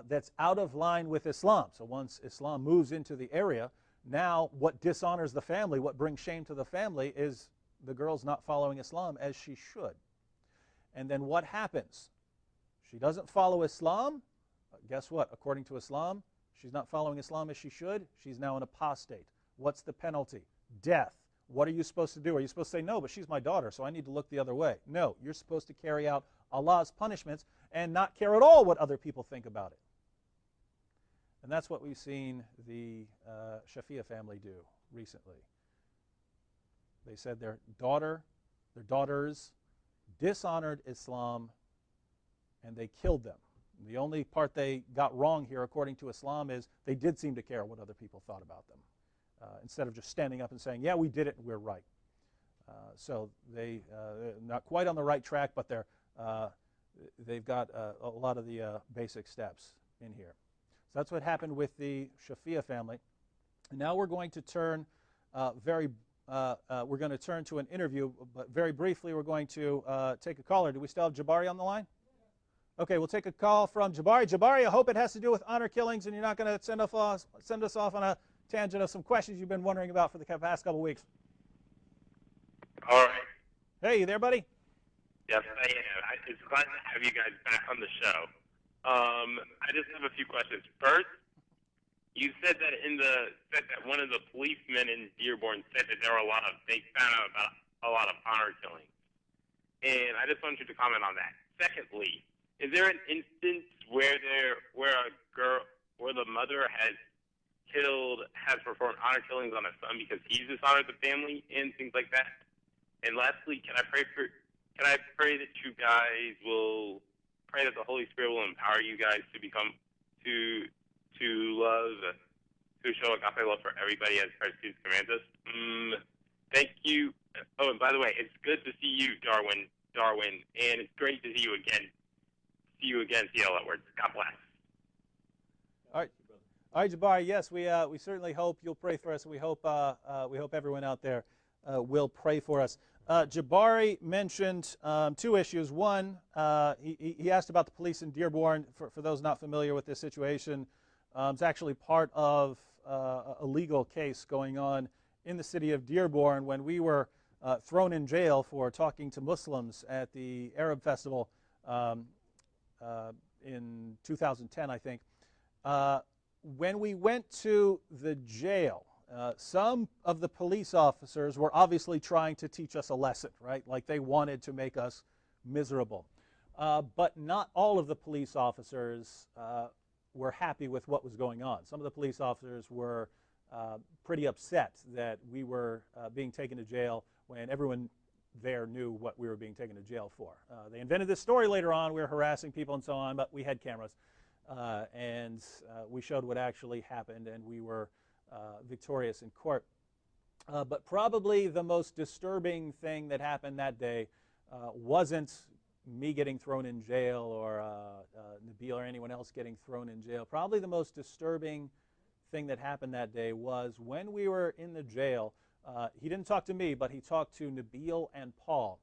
that's out of line with Islam. So once Islam moves into the area, now what dishonors the family, what brings shame to the family, is the girl's not following Islam as she should. And then what happens? She doesn't follow Islam. Guess what? According to Islam, she's not following Islam as she should. She's now an apostate. What's the penalty? Death. What are you supposed to do? Are you supposed to say, no, but she's my daughter, so I need to look the other way? No, you're supposed to carry out Allah's punishments and not care at all what other people think about it. And that's what we've seen the Shafia family do recently. They said their daughters dishonored Islam and they killed them. The only part they got wrong here, according to Islam, is they did seem to care what other people thought about them, instead of just standing up and saying, yeah, we did it and we're right. So they're not quite on the right track, but they've got a lot of the basic steps in here. So that's what happened with the Shafia family. And now we're going to turn to an interview, but very briefly we're going to take a caller. Do we still have Jabari on the line? Okay, we'll take a call from Jabari. Jabari, I hope it has to do with honor killings and you're not going to send us off on a tangent of some questions you've been wondering about for the past couple weeks. All right. Hey, you there, buddy? Yes, I am. It's glad to have you guys back on the show. I just have a few questions. First, you said that one of the policemen in Dearborn said that they found out about a lot of honor killings. And I just wanted you to comment on that. Secondly, is there an instance where the mother has performed honor killings on a son because he's dishonored the family and things like that? And lastly, can I pray that you guys will pray that the Holy Spirit will empower you guys to show agape love for everybody as Christ Jesus commands us? Thank you. Oh, and by the way, it's good to see you, Darwin, and it's great to see you again. C.L. Edwards. God bless. All right, Jabari. Yes, we certainly hope you'll pray for us, and we hope everyone out there will pray for us. Jabari mentioned two issues. One, he asked about the police in Dearborn. For those not familiar with this situation, it's actually part of a legal case going on in the city of Dearborn when we were thrown in jail for talking to Muslims at the Arab Festival in 2010, I think. when we went to the jail, some of the police officers were obviously trying to teach us a lesson, right? Like they wanted to make us miserable. But not all of the police officers were happy with what was going on. Some of the police officers were pretty upset that we were being taken to jail when everyone there knew what we were being taken to jail for. They invented this story later on. We were harassing people and so on, but we had cameras. And we showed what actually happened, and we were victorious in court. But probably the most disturbing thing that happened that day wasn't me getting thrown in jail or Nabil or anyone else getting thrown in jail. Probably the most disturbing thing that happened that day was when we were in the jail. He didn't talk to me, but he talked to Nabil and Paul.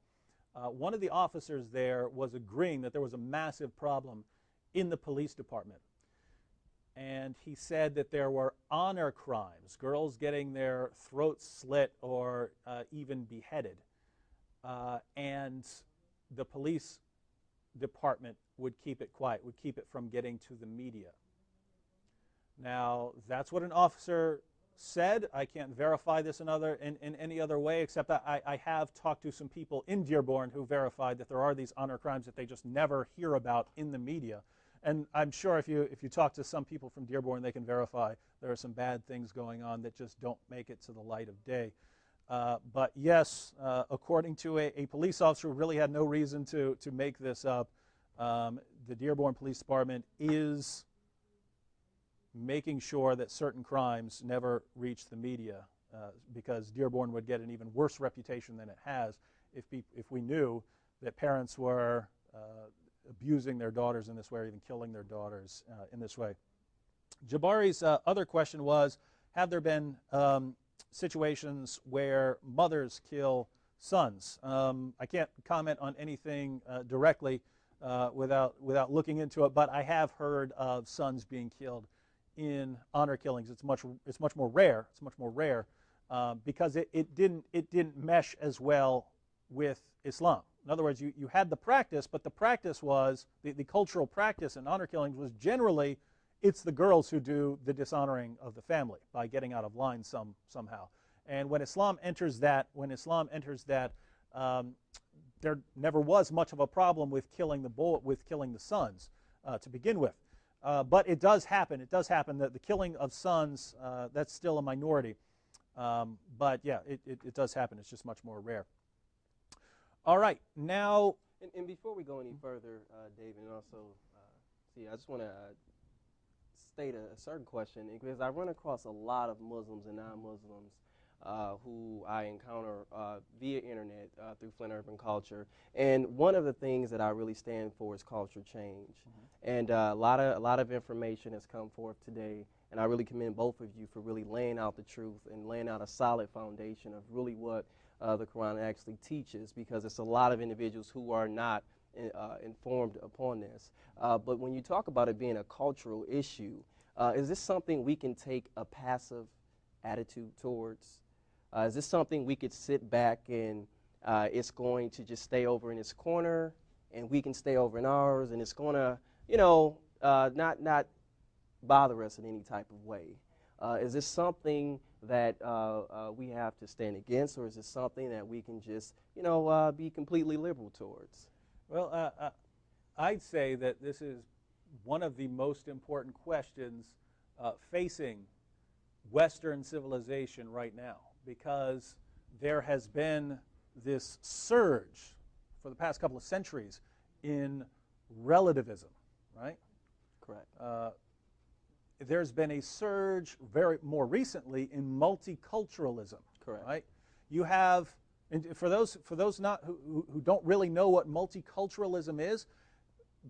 One of the officers there was agreeing that there was a massive problem in the police department. And he said that there were honor crimes, girls getting their throats slit or even beheaded. And the police department would keep it quiet, would keep it from getting to the media. Now, that's what an officer said. I can't verify this in any other way, except I have talked to some people in Dearborn who verified that there are these honor crimes that they just never hear about in the media. And I'm sure if you talk to some people from Dearborn, they can verify there are some bad things going on that just don't make it to the light of day. But yes, according to a police officer who really had no reason to make this up, the Dearborn Police Department is making sure that certain crimes never reach the media, because Dearborn would get an even worse reputation than it has if we knew that parents were abusing their daughters in this way or even killing their daughters in this way. Jabari's other question was, have there been situations where mothers kill sons? I can't comment on anything directly without looking into it, but I have heard of sons being killed in honor killings. It's much more rare. It's much more rare because it didn't mesh as well with Islam. In other words, you had the practice, but the practice was the cultural practice in honor killings was generally it's the girls who do the dishonoring of the family by getting out of line somehow. And when Islam enters that, there never was much of a problem with killing the sons to begin with. But it does happen. It does happen that the killing of sons, that's still a minority. But yeah, it does happen. It's just much more rare. All right, now... And before we go any further, David, and also, I just want to state a certain question, because I run across a lot of Muslims and non-Muslims who I encounter via internet through Flint Urban Culture. And one of the things that I really stand for is culture change. Mm-hmm. And a lot of information has come forth today, and I really commend both of you for really laying out the truth and laying out a solid foundation of really what the Quran actually teaches, because it's a lot of individuals who are not informed upon this. But when you talk about it being a cultural issue, is this something we can take a passive attitude towards? Is this something we could sit back and it's going to just stay over in its corner and we can stay over in ours and it's going to, not bother us in any type of way? Is this something that we have to stand against, or is this something that we can just, be completely liberal towards? Well, I'd say that this is one of the most important questions facing Western civilization right now, because there has been this surge for the past couple of centuries in relativism, right? Correct. There's been a surge more recently in multiculturalism. Correct. Right? You have, and for those who don't really know what multiculturalism is,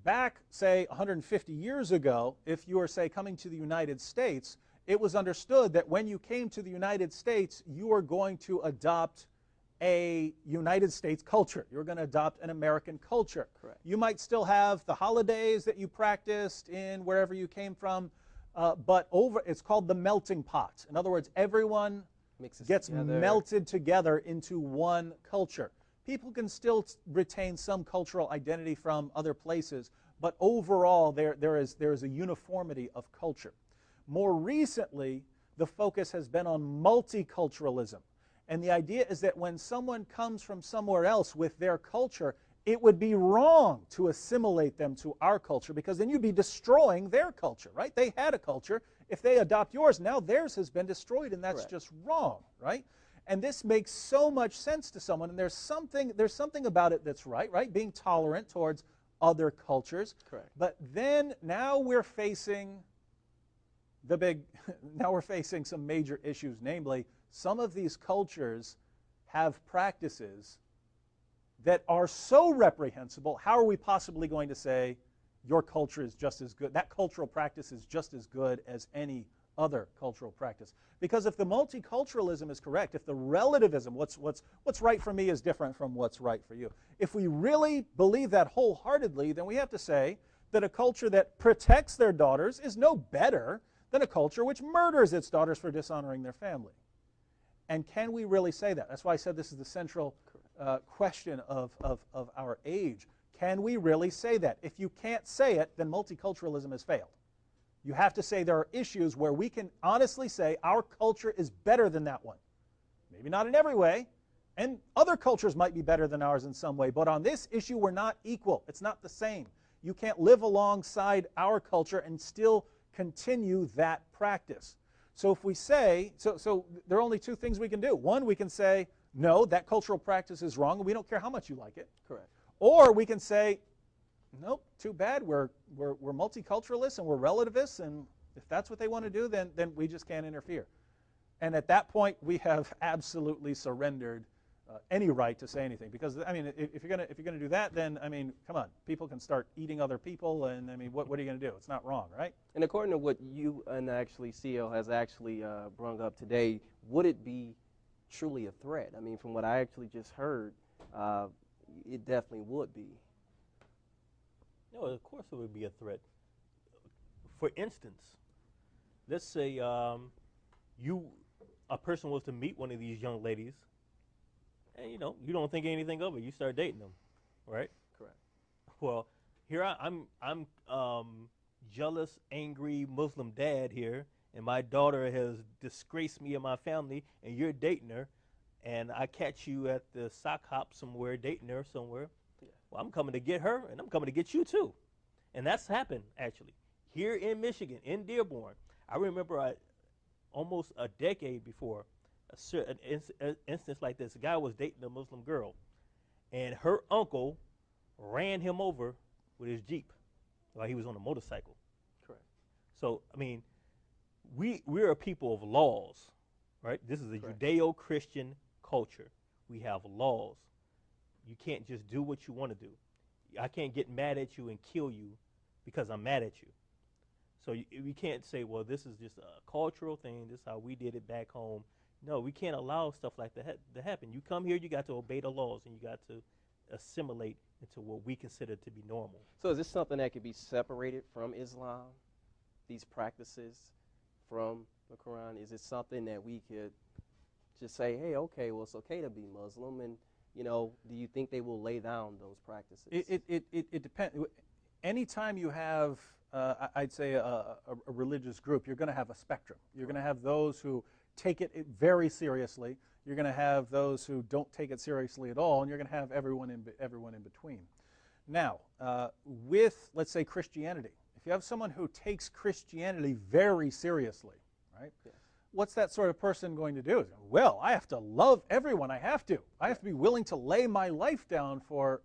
back, say, 150 years ago, if you were, say, coming to the United States, it was understood that when you came to the United States, you were going to adopt a United States culture. You were going to adopt an American culture. Correct. You might still have the holidays that you practiced in wherever you came from, but it's called the melting pot. In other words, everyone gets melted together into one culture. People can still retain some cultural identity from other places, but overall there is a uniformity of culture. More recently, the focus has been on multiculturalism. And the idea is that when someone comes from somewhere else with their culture, it would be wrong to assimilate them to our culture, because then you'd be destroying their culture, right? They had a culture. If they adopt yours, now theirs has been destroyed, and that's Correct. just wrong, right? And this makes so much sense to someone, and there's something about it that's right? Being tolerant towards other cultures. Correct. But then now we're facing now we're facing some major issues, namely some of these cultures have practices that are so reprehensible. How are we possibly going to say your culture is just as good, that cultural practice is just as good as any other cultural practice? Because if the multiculturalism is correct, if the relativism, what's right for me is different from what's right for you, if we really believe that wholeheartedly, then we have to say that a culture that protects their daughters is no better than a culture which murders its daughters for dishonoring their family. And can we really say that? That's why I said this is the central question of our age. Can we really say that? If you can't say it, then multiculturalism has failed. You have to say there are issues where we can honestly say our culture is better than that one. Maybe not in every way, and other cultures might be better than ours in some way, but on this issue we're not equal. It's not the same. You can't live alongside our culture and still continue that practice. So if we say, so there are only two things we can do. One, we can say, no, that cultural practice is wrong, and we don't care how much you like it. Correct. Or we can say, nope, too bad, we're multiculturalists and we're relativists, and if that's what they want to do, then we just can't interfere. And at that point, we have absolutely surrendered any right to say anything. Because, I mean, if you're gonna do that, then, I mean, come on, people can start eating other people, and, I mean, what are you going to do? It's not wrong, right? And according to what you and actually C.L. has actually brung up today, would it be truly a threat? I mean, from what I actually just heard, it definitely would be. No, of course it would be a threat. For instance, let's say a person was to meet one of these young ladies, and you don't think anything of it. You start dating them, right? Correct. Well, here I'm jealous, angry Muslim dad here, and my daughter has disgraced me and my family, and you're dating her, and I catch you at the sock hop somewhere, dating her somewhere. Yeah. Well, I'm coming to get her, and I'm coming to get you too. And that's happened, actually. Here in Michigan, in Dearborn, I remember almost a decade before, an instance like this. A guy was dating a Muslim girl, and her uncle ran him over with his Jeep while he was on a motorcycle. Correct. So, I mean, we're a people of laws, right? This is a Correct. Judeo-Christian culture. We have laws. You can't just do what you want to do. I can't get mad at you and kill you because I'm mad at you. So we can't say, well, this is just a cultural thing. This is how we did it back home. No, we can't allow stuff like that to happen. You come here, you got to obey the laws, and you got to assimilate into what we consider to be normal. So is this something that could be separated from Islam, these practices from the Quran? Is it something that we could just say, hey, okay, well, it's okay to be Muslim, and, do you think they will lay down those practices? It depends. Anytime you have, I'd say, a religious group, you're going to have a spectrum. You're going to have those who take it very seriously. You're going to have those who don't take it seriously at all, and you're going to have everyone in between. Now, with, let's say, Christianity, if you have someone who takes Christianity very seriously, right? Yeah. What's that sort of person going to do? Well, I have to love everyone. I have to be willing to lay my life down for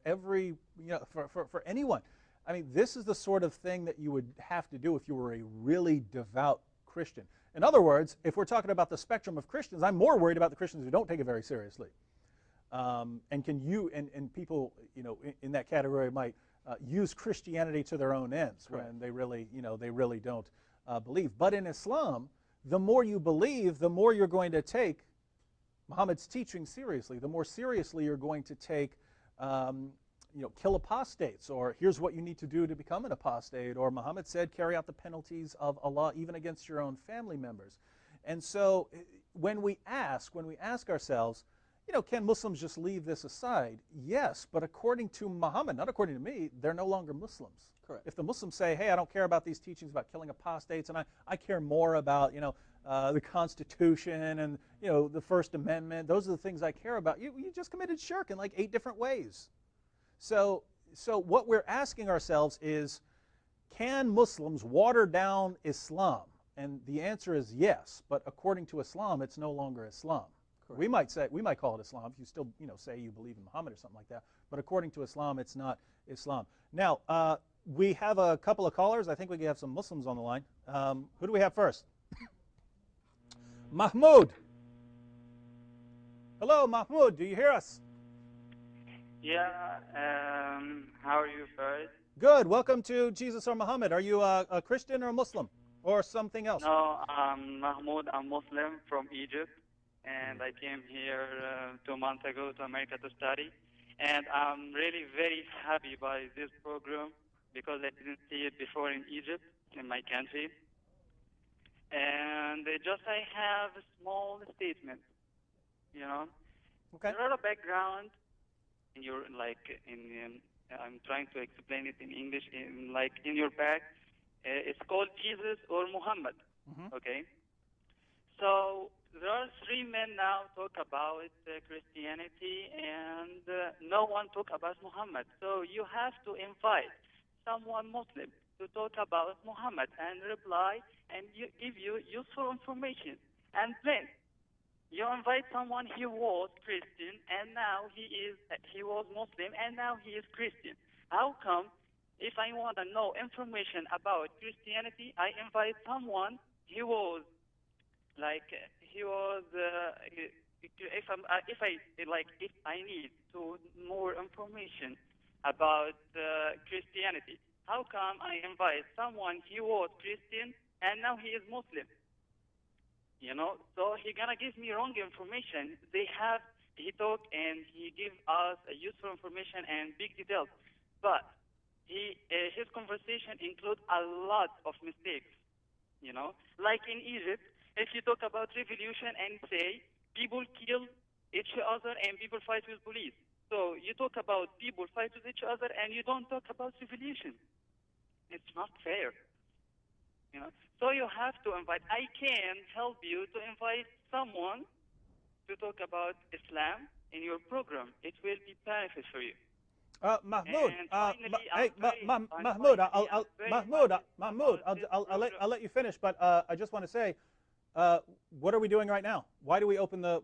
for anyone. I mean, this is the sort of thing that you would have to do if you were a really devout Christian. In other words, if we're talking about the spectrum of Christians, I'm more worried about the Christians who don't take it very seriously. And people, in that category might use Christianity to their own ends when they really don't believe. But in Islam, the more you believe, the more you're going to take Muhammad's teaching seriously. The more seriously you're going to take, kill apostates, or here's what you need to do to become an apostate, or Muhammad said, carry out the penalties of Allah even against your own family members. And so when we ask ourselves, can Muslims just leave this aside? Yes, but according to Muhammad, not according to me, they're no longer Muslims. Correct. If the Muslims say, hey, I don't care about these teachings about killing apostates, and I care more about, the Constitution and, the First Amendment, those are the things I care about, you just committed shirk in like 8 different ways. So what we're asking ourselves is, can Muslims water down Islam? And the answer is yes, but according to Islam, it's no longer Islam. We might call it Islam if you still, say you believe in Muhammad or something like that. But according to Islam, it's not Islam. Now, we have a couple of callers. I think we have some Muslims on the line. Who do we have first? Mahmoud. Hello, Mahmoud. Do you hear us? Yeah. How are you, first? Good. Welcome to Jesus or Muhammad. Are you a Christian or a Muslim or something else? No, I'm Mahmoud. I'm Muslim from Egypt. And I came here 2 months ago to America to study. And I'm really very happy by this program because I didn't see it before in Egypt, in my country. And I have a small statement, Okay. There are a background in your, I'm trying to explain it in English, in your back. It's called Jesus or Muhammad, okay? So there are 3 men now talk about Christianity, and no one talk about Muhammad. So you have to invite someone Muslim to talk about Muhammad and reply and give you useful information. And then you invite someone he was Christian, and now he was Muslim, and now he is Christian. How come if I want to know information about Christianity, I invite someone he was if I need more information about Christianity, how come I invite someone he was Christian and now he is Muslim? So he gonna give me wrong information. He talk and he give us useful information and big details, but his conversation includes a lot of mistakes. Like in Egypt. If you talk about revolution and say people kill each other and people fight with police. So you talk about people fight with each other and you don't talk about revolution. It's not fair. So you have to invite. I can help you to invite someone to talk about Islam in your program. It will be benefit for you. Mahmoud, I'll let you finish, but I just want to say, what are we doing right now? Why do we open the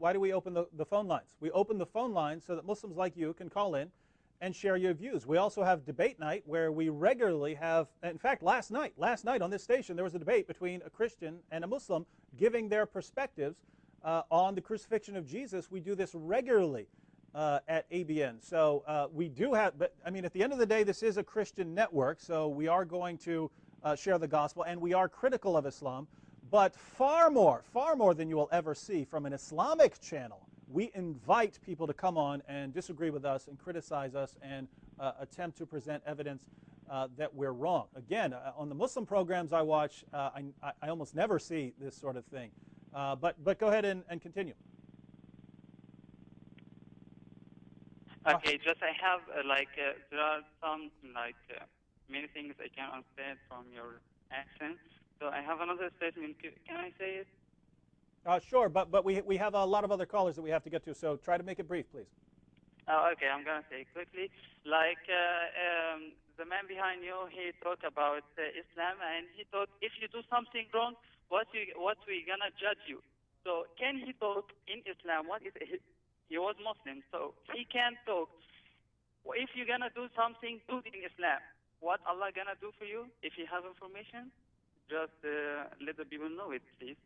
phone lines? We open the phone lines so that Muslims like you can call in and share your views. We also have debate night where we regularly have, in fact, last night on this station, there was a debate between a Christian and a Muslim giving their perspectives on the crucifixion of Jesus. We do this regularly at ABN. So we do have, but I mean, at the end of the day, this is a Christian network, so we are going to share the gospel, and we are critical of Islam. But far more than you will ever see from an Islamic channel, we invite people to come on and disagree with us and criticize us and attempt to present evidence that we're wrong. Again, on the Muslim programs I watch, I almost never see this sort of thing. But go ahead and continue. Okay, I have there are some many things I can understand from your accent. So I have another statement. Can I say it? Sure, but we have a lot of other callers that we have to get to, so try to make it brief, please. Okay, I'm going to say it quickly. The man behind you, he talked about Islam, and he thought if you do something wrong, what we going to judge you. So can he talk in Islam? He was Muslim, so he can talk. If you're going to do something good in Islam, what Allah going to do for you? If you have information, just let the people know it, please.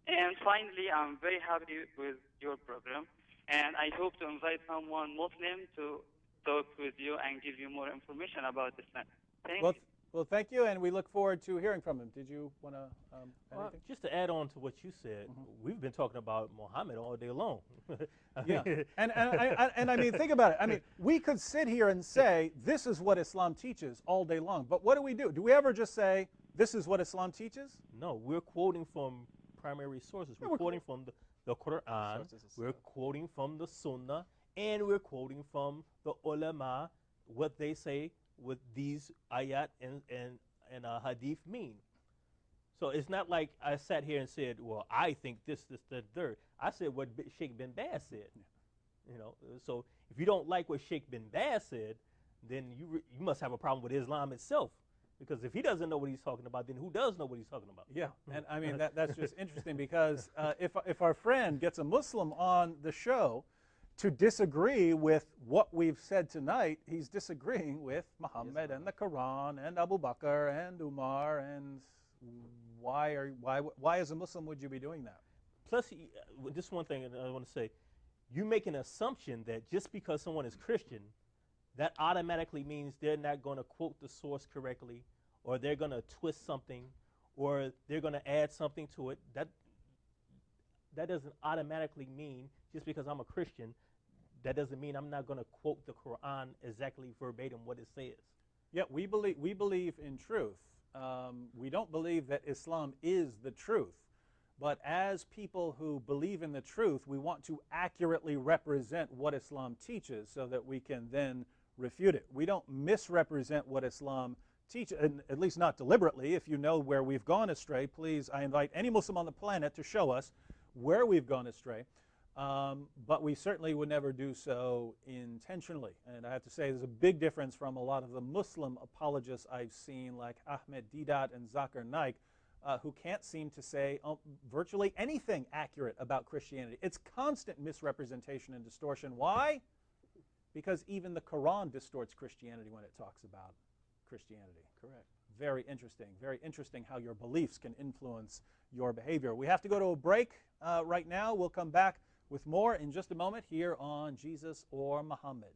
And finally, I'm very happy with your program, and I hope to invite someone Muslim to talk with you and give you more information about Islam. Thank you. Well, thank you, and we look forward to hearing from him. Did you want to add anything? Just to add on to what you said, we've been talking about Muhammad all day long. Yeah, and I mean, think about it. I mean, we could sit here and say, this is what Islam teaches all day long, but what do? Do we ever just say, this is what Islam teaches? No, we're quoting from primary sources. We're quoting from the Quran, we're quoting from the Sunnah, and we're quoting from the ulama, what they say with these ayat and hadith mean. So it's not like I sat here and said, well, I think this, that, third. I said what Sheikh bin Baz said. You know, so if you don't like what Sheikh bin Baz said, then you must have a problem with Islam itself. Because if he doesn't know what he's talking about, then who does know what he's talking about? Yeah, and I mean, that's just interesting because if our friend gets a Muslim on the show to disagree with what we've said tonight, he's disagreeing with Muhammad and the Quran and Abu Bakr and Umar, and why as a Muslim would you be doing that? Plus, just one thing I want to say, you make an assumption that just because someone is Christian, that automatically means they're not going to quote the source correctly, or they're going to twist something, or they're going to add something to it. That doesn't automatically mean, just because I'm a Christian, that doesn't mean I'm not going to quote the Quran exactly verbatim what it says. Yeah, we believe in truth. We don't believe that Islam is the truth. But as people who believe in the truth, we want to accurately represent what Islam teaches so that we can then refute it. We don't misrepresent what Islam teaches, at least not deliberately. If you know where we've gone astray, please, I invite any Muslim on the planet to show us where we've gone astray. But we certainly would never do so intentionally. And I have to say there's a big difference from a lot of the Muslim apologists I've seen, like Ahmed Deedat and Zakir Naik, who can't seem to say virtually anything accurate about Christianity. It's constant misrepresentation and distortion. Why? Because even the Quran distorts Christianity when it talks about Christianity. Correct. Very interesting. Very interesting how your beliefs can influence your behavior. We have to go to a break right now. We'll come back with more in just a moment here on Jesus or Muhammad.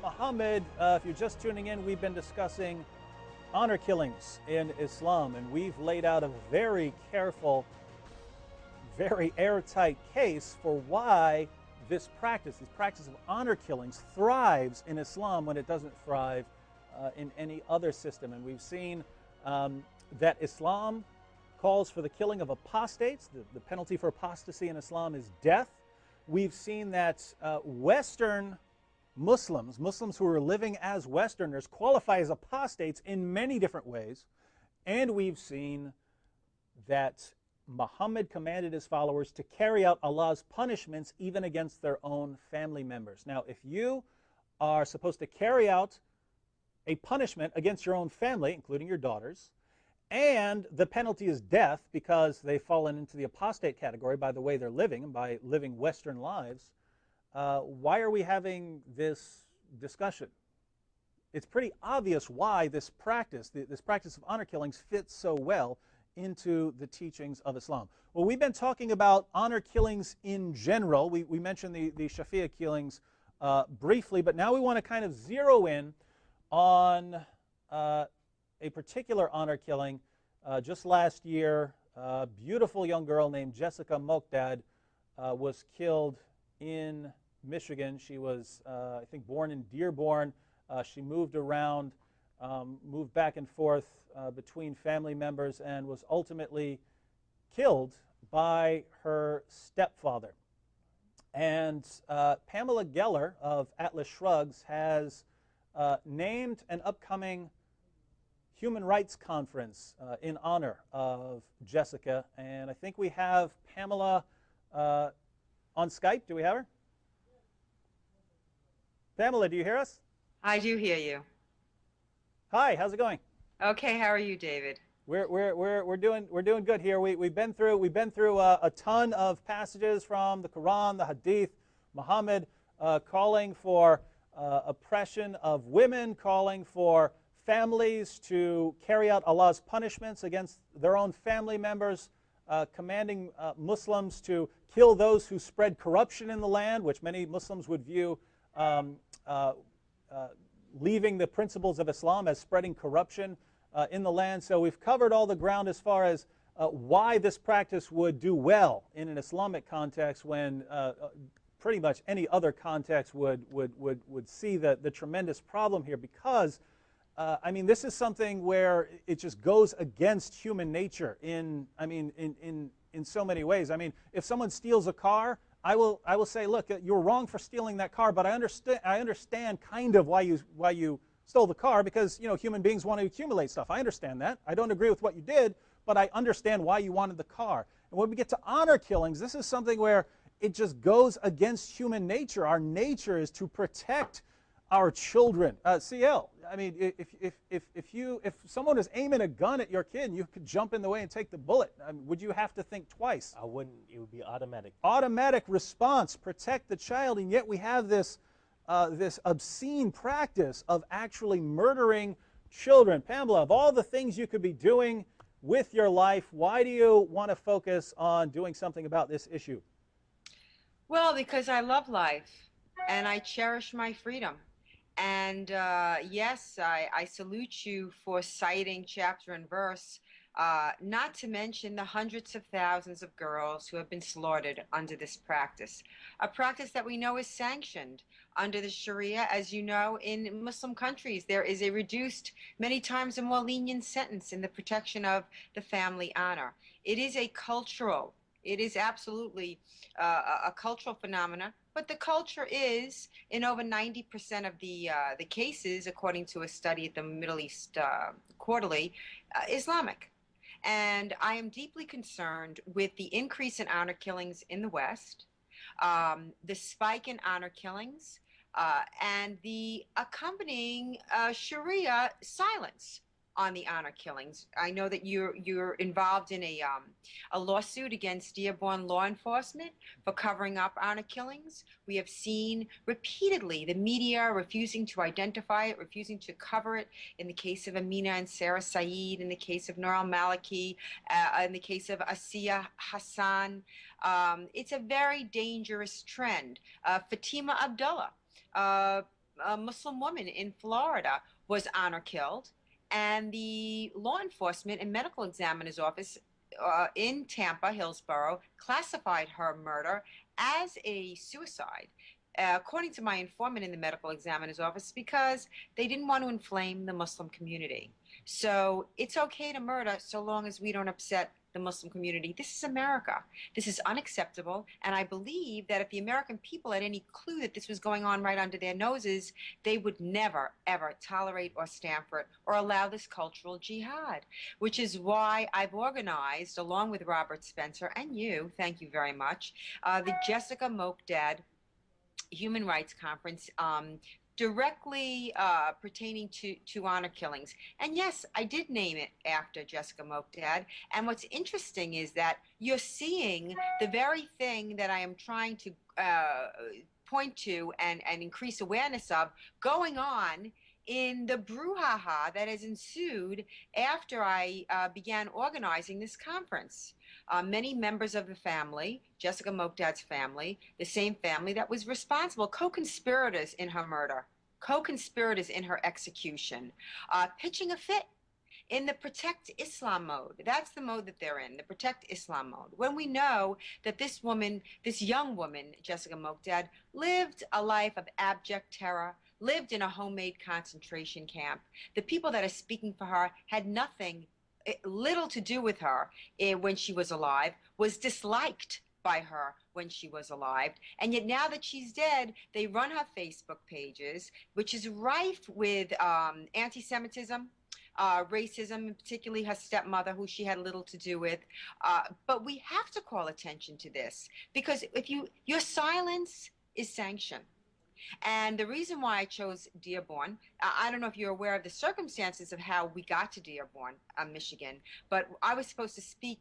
Muhammad, if you're just tuning in, we've been discussing honor killings in Islam, and we've laid out a very careful, very airtight case for why this practice of honor killings thrives in Islam when it doesn't thrive in any other system. And we've seen that Islam calls for the killing of apostates. The penalty for apostasy in Islam is death. We've seen that Western Muslims who are living as Westerners, qualify as apostates in many different ways. And we've seen that Muhammad commanded his followers to carry out Allah's punishments even against their own family members. Now, if you are supposed to carry out a punishment against your own family, including your daughters, and the penalty is death because they've fallen into the apostate category by the way they're living and by living Western lives, why are we having this discussion? It's pretty obvious why this practice of honor killings fits so well into the teachings of Islam. Well, we've been talking about honor killings in general. We mentioned the Shafi'a killings briefly, but now we want to kind of zero in on a particular honor killing. Just last year, a beautiful young girl named Jessica Mokdad was killed in Michigan. She was, I think, born in Dearborn. She moved around, moved back and forth between family members, and was ultimately killed by her stepfather. And Pamela Geller of Atlas Shrugs has named an upcoming human rights conference in honor of Jessica. And I think we have Pamela on Skype. Do we have her? Pamela, do you hear us? I do hear you. Hi, how's it going? Okay, how are you, David? We're doing good here. We've been through a ton of passages from the Quran, the Hadith, Muhammad calling for oppression of women, calling for families to carry out Allah's punishments against their own family members, commanding Muslims to kill those who spread corruption in the land, which many Muslims would view leaving the principles of Islam as spreading corruption in the land. So we've covered all the ground as far as why this practice would do well in an Islamic context when pretty much any other context would see the tremendous problem here, because I mean, this is something where it just goes against human nature in so many ways. I mean, if someone steals a car, I will say, look, you're wrong for stealing that car, but I understand kind of why you stole the car, because human beings want to accumulate stuff. I understand that. I don't agree with what you did, but I understand why you wanted the car. And when we get to honor killings, this is something where it just goes against human nature. Our nature is to protect our children. C.L., I mean, if someone is aiming a gun at your kid and you could jump in the way and take the bullet, I mean, would you have to think twice? I wouldn't. It would be automatic. Automatic response, protect the child, and yet we have this this obscene practice of actually murdering children. Pamela, of all the things you could be doing with your life, why do you want to focus on doing something about this issue? Well, because I love life and I cherish my freedom. And yes, I salute you for citing chapter and verse, not to mention the hundreds of thousands of girls who have been slaughtered under this practice, a practice that we know is sanctioned under the Sharia. As you know, in Muslim countries, there is a reduced, many times a more lenient sentence in the protection of the family honor. It is a cultural, it is absolutely a cultural phenomenon. But the culture is, in over 90% of the cases, according to a study at the Middle East Quarterly, Islamic. And I am deeply concerned with the increase in honor killings in the West, the spike in honor killings, and the accompanying Sharia silence on the honor killings. I know that you're involved in a lawsuit against Dearborn law enforcement for covering up honor killings. We have seen repeatedly the media refusing to identify it, refusing to cover it, in the case of Amina and Sarah Saeed, in the case of Nur al-Maliki, in the case of Asiya Hassan. It's a very dangerous trend. Fatima Abdullah, a Muslim woman in Florida, was honor killed. And the law enforcement and medical examiner's office in Tampa, Hillsborough, classified her murder as a suicide, according to my informant in the medical examiner's office, because they didn't want to inflame the Muslim community. So it's okay to murder so long as we don't upset the Muslim community. This is America. This is unacceptable. And I believe that if the American people had any clue that this was going on right under their noses, they would never, ever tolerate or stand for it or allow this cultural jihad, which is why I've organized, along with Robert Spencer and you, thank you very much, the Jessica Mokdad Human Rights Conference, directly pertaining to honor killings. And yes, I did name it after Jessica Mokdad. And what's interesting is that you're seeing the very thing that I am trying to point to and increase awareness of going on in the brouhaha that has ensued after I began organizing this conference. Many members of the family, Jessica Mokdad's family, the same family that was responsible, co-conspirators in her murder, co-conspirators in her execution, pitching a fit in the Protect Islam mode. That's the mode that they're in, the Protect Islam mode. When we know that this woman, this young woman, Jessica Mokdad, lived a life of abject terror, lived in a homemade concentration camp. The people that are speaking for her had little to do with her when she was alive, was disliked by her when she was alive. And yet now that she's dead, they run her Facebook pages, which is rife with anti-Semitism, racism, particularly her stepmother, who she had little to do with. But we have to call attention to this, because if your silence is sanction. And the reason why I chose Dearborn, I don't know if you're aware of the circumstances of how we got to Dearborn, Michigan, but I was supposed to speak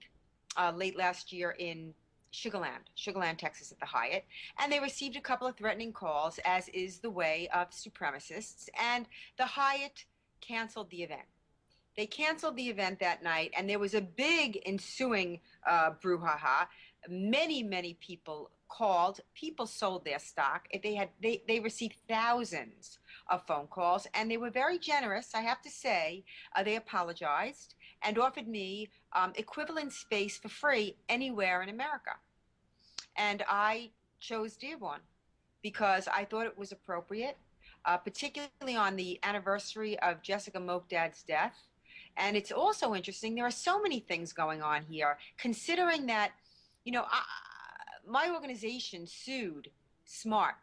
late last year in Sugar Land, Texas at the Hyatt, and they received a couple of threatening calls, as is the way of supremacists, and the Hyatt canceled the event. They canceled the event that night, and there was a big ensuing brouhaha. many people called. People sold their stock. They received thousands of phone calls, and they were very generous, I have to say. They apologized and offered me equivalent space for free anywhere in America. And I chose Dearborn because I thought it was appropriate, particularly on the anniversary of Jessica Mokdad's death. And it's also interesting, there are so many things going on here, considering that, you know, my organization sued SMART,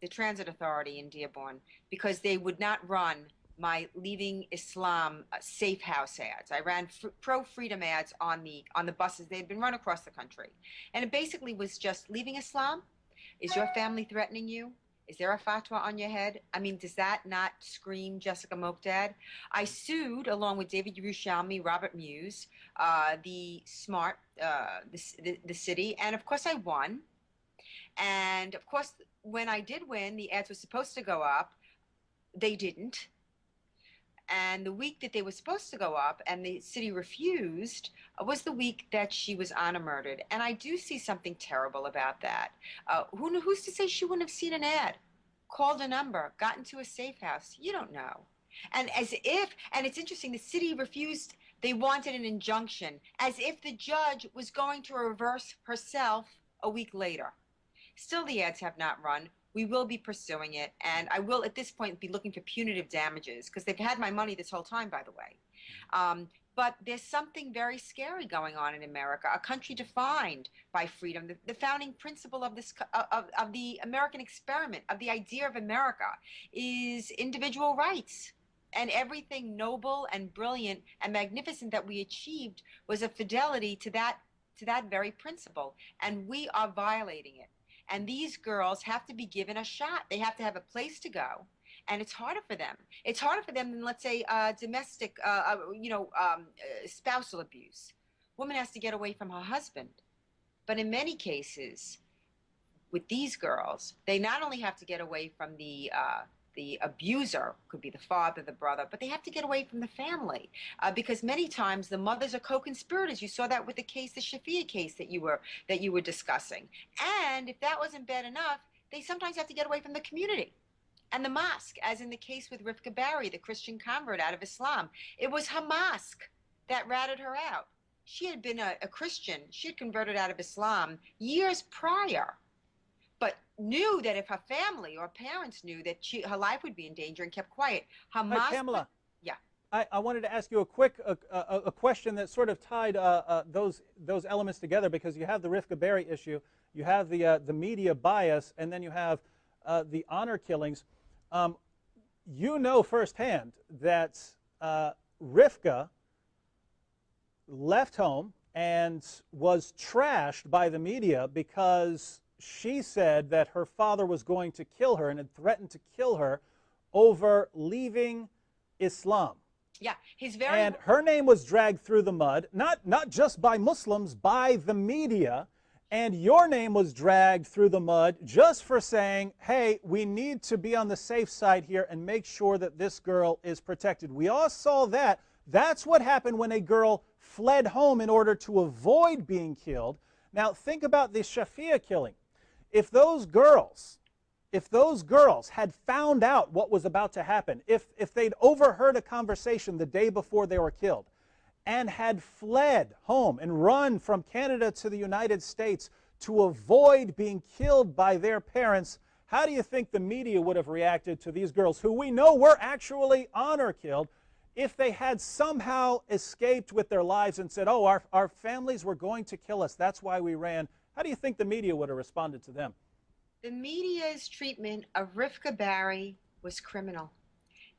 the transit authority in Dearborn, because they would not run my Leaving Islam safe house ads. I ran pro-freedom ads on the buses. They had been run across the country. And it basically was just, leaving Islam? Is your family threatening you? Is there a fatwa on your head? I mean, does that not scream Jessica Mokdad? I sued, along with David Yerushalmi, Robert Muse, the SMART, the city, and of course I won. And of course, when I did win, the ads were supposed to go up. They didn't. And the week that they were supposed to go up and the city refused was the week that she was honor murdered. And I do see something terrible about that. Who's to say she wouldn't have seen an ad, called a number, gotten to a safe house? You don't know. And and it's interesting, the city refused. They wanted an injunction, as if the judge was going to reverse herself a week later. Still, the ads have not run. We will be pursuing it, and I will at this point be looking for punitive damages, because they've had my money this whole time, by the way. But there's something very scary going on in America, a country defined by freedom. The founding principle of the American experiment, of the idea of America, is individual rights. And everything noble and brilliant and magnificent that we achieved was a fidelity to that very principle, and we are violating it. And these girls have to be given a shot. They have to have a place to go. And it's harder for them. It's harder for them than, let's say, domestic, spousal abuse. Woman has to get away from her husband. But in many cases, with these girls, they not only have to get away from the abuser, could be the father, the brother, but they have to get away from the family, because many times the mothers are co-conspirators. You saw that with the case, the Shafia case that you were discussing. And if that wasn't bad enough, they sometimes have to get away from the community and the mosque, as in the case with Rifka Barry, the Christian convert out of Islam. It was her mosque that ratted her out. She had been a Christian. She had converted out of Islam years prior, but knew that if her family or parents knew that her life would be in danger and kept quiet, her mosque. Pamela, yeah. I wanted to ask you a quick a question that sort of tied those elements together, because you have the Rifka Berry issue, you have the media bias, and then you have the honor killings. You know firsthand that Rifka left home and was trashed by the media because she said that her father was going to kill her and had threatened to kill her over leaving Islam. Yeah, and her name was dragged through the mud, not just by Muslims, by the media. And your name was dragged through the mud just for saying, hey, we need to be on the safe side here and make sure that this girl is protected. We all saw that. That's what happened when a girl fled home in order to avoid being killed. Now, think about the Shafia killing. If those girls had found out what was about to happen, if they'd overheard a conversation the day before they were killed, and had fled home and run from Canada to the United States to avoid being killed by their parents, how do you think the media would have reacted to these girls, who we know were actually honor killed, if they had somehow escaped with their lives and said, oh, our families were going to kill us, that's why we ran? How do you think the media would have responded to them? The media's treatment of Rifka Barry was criminal.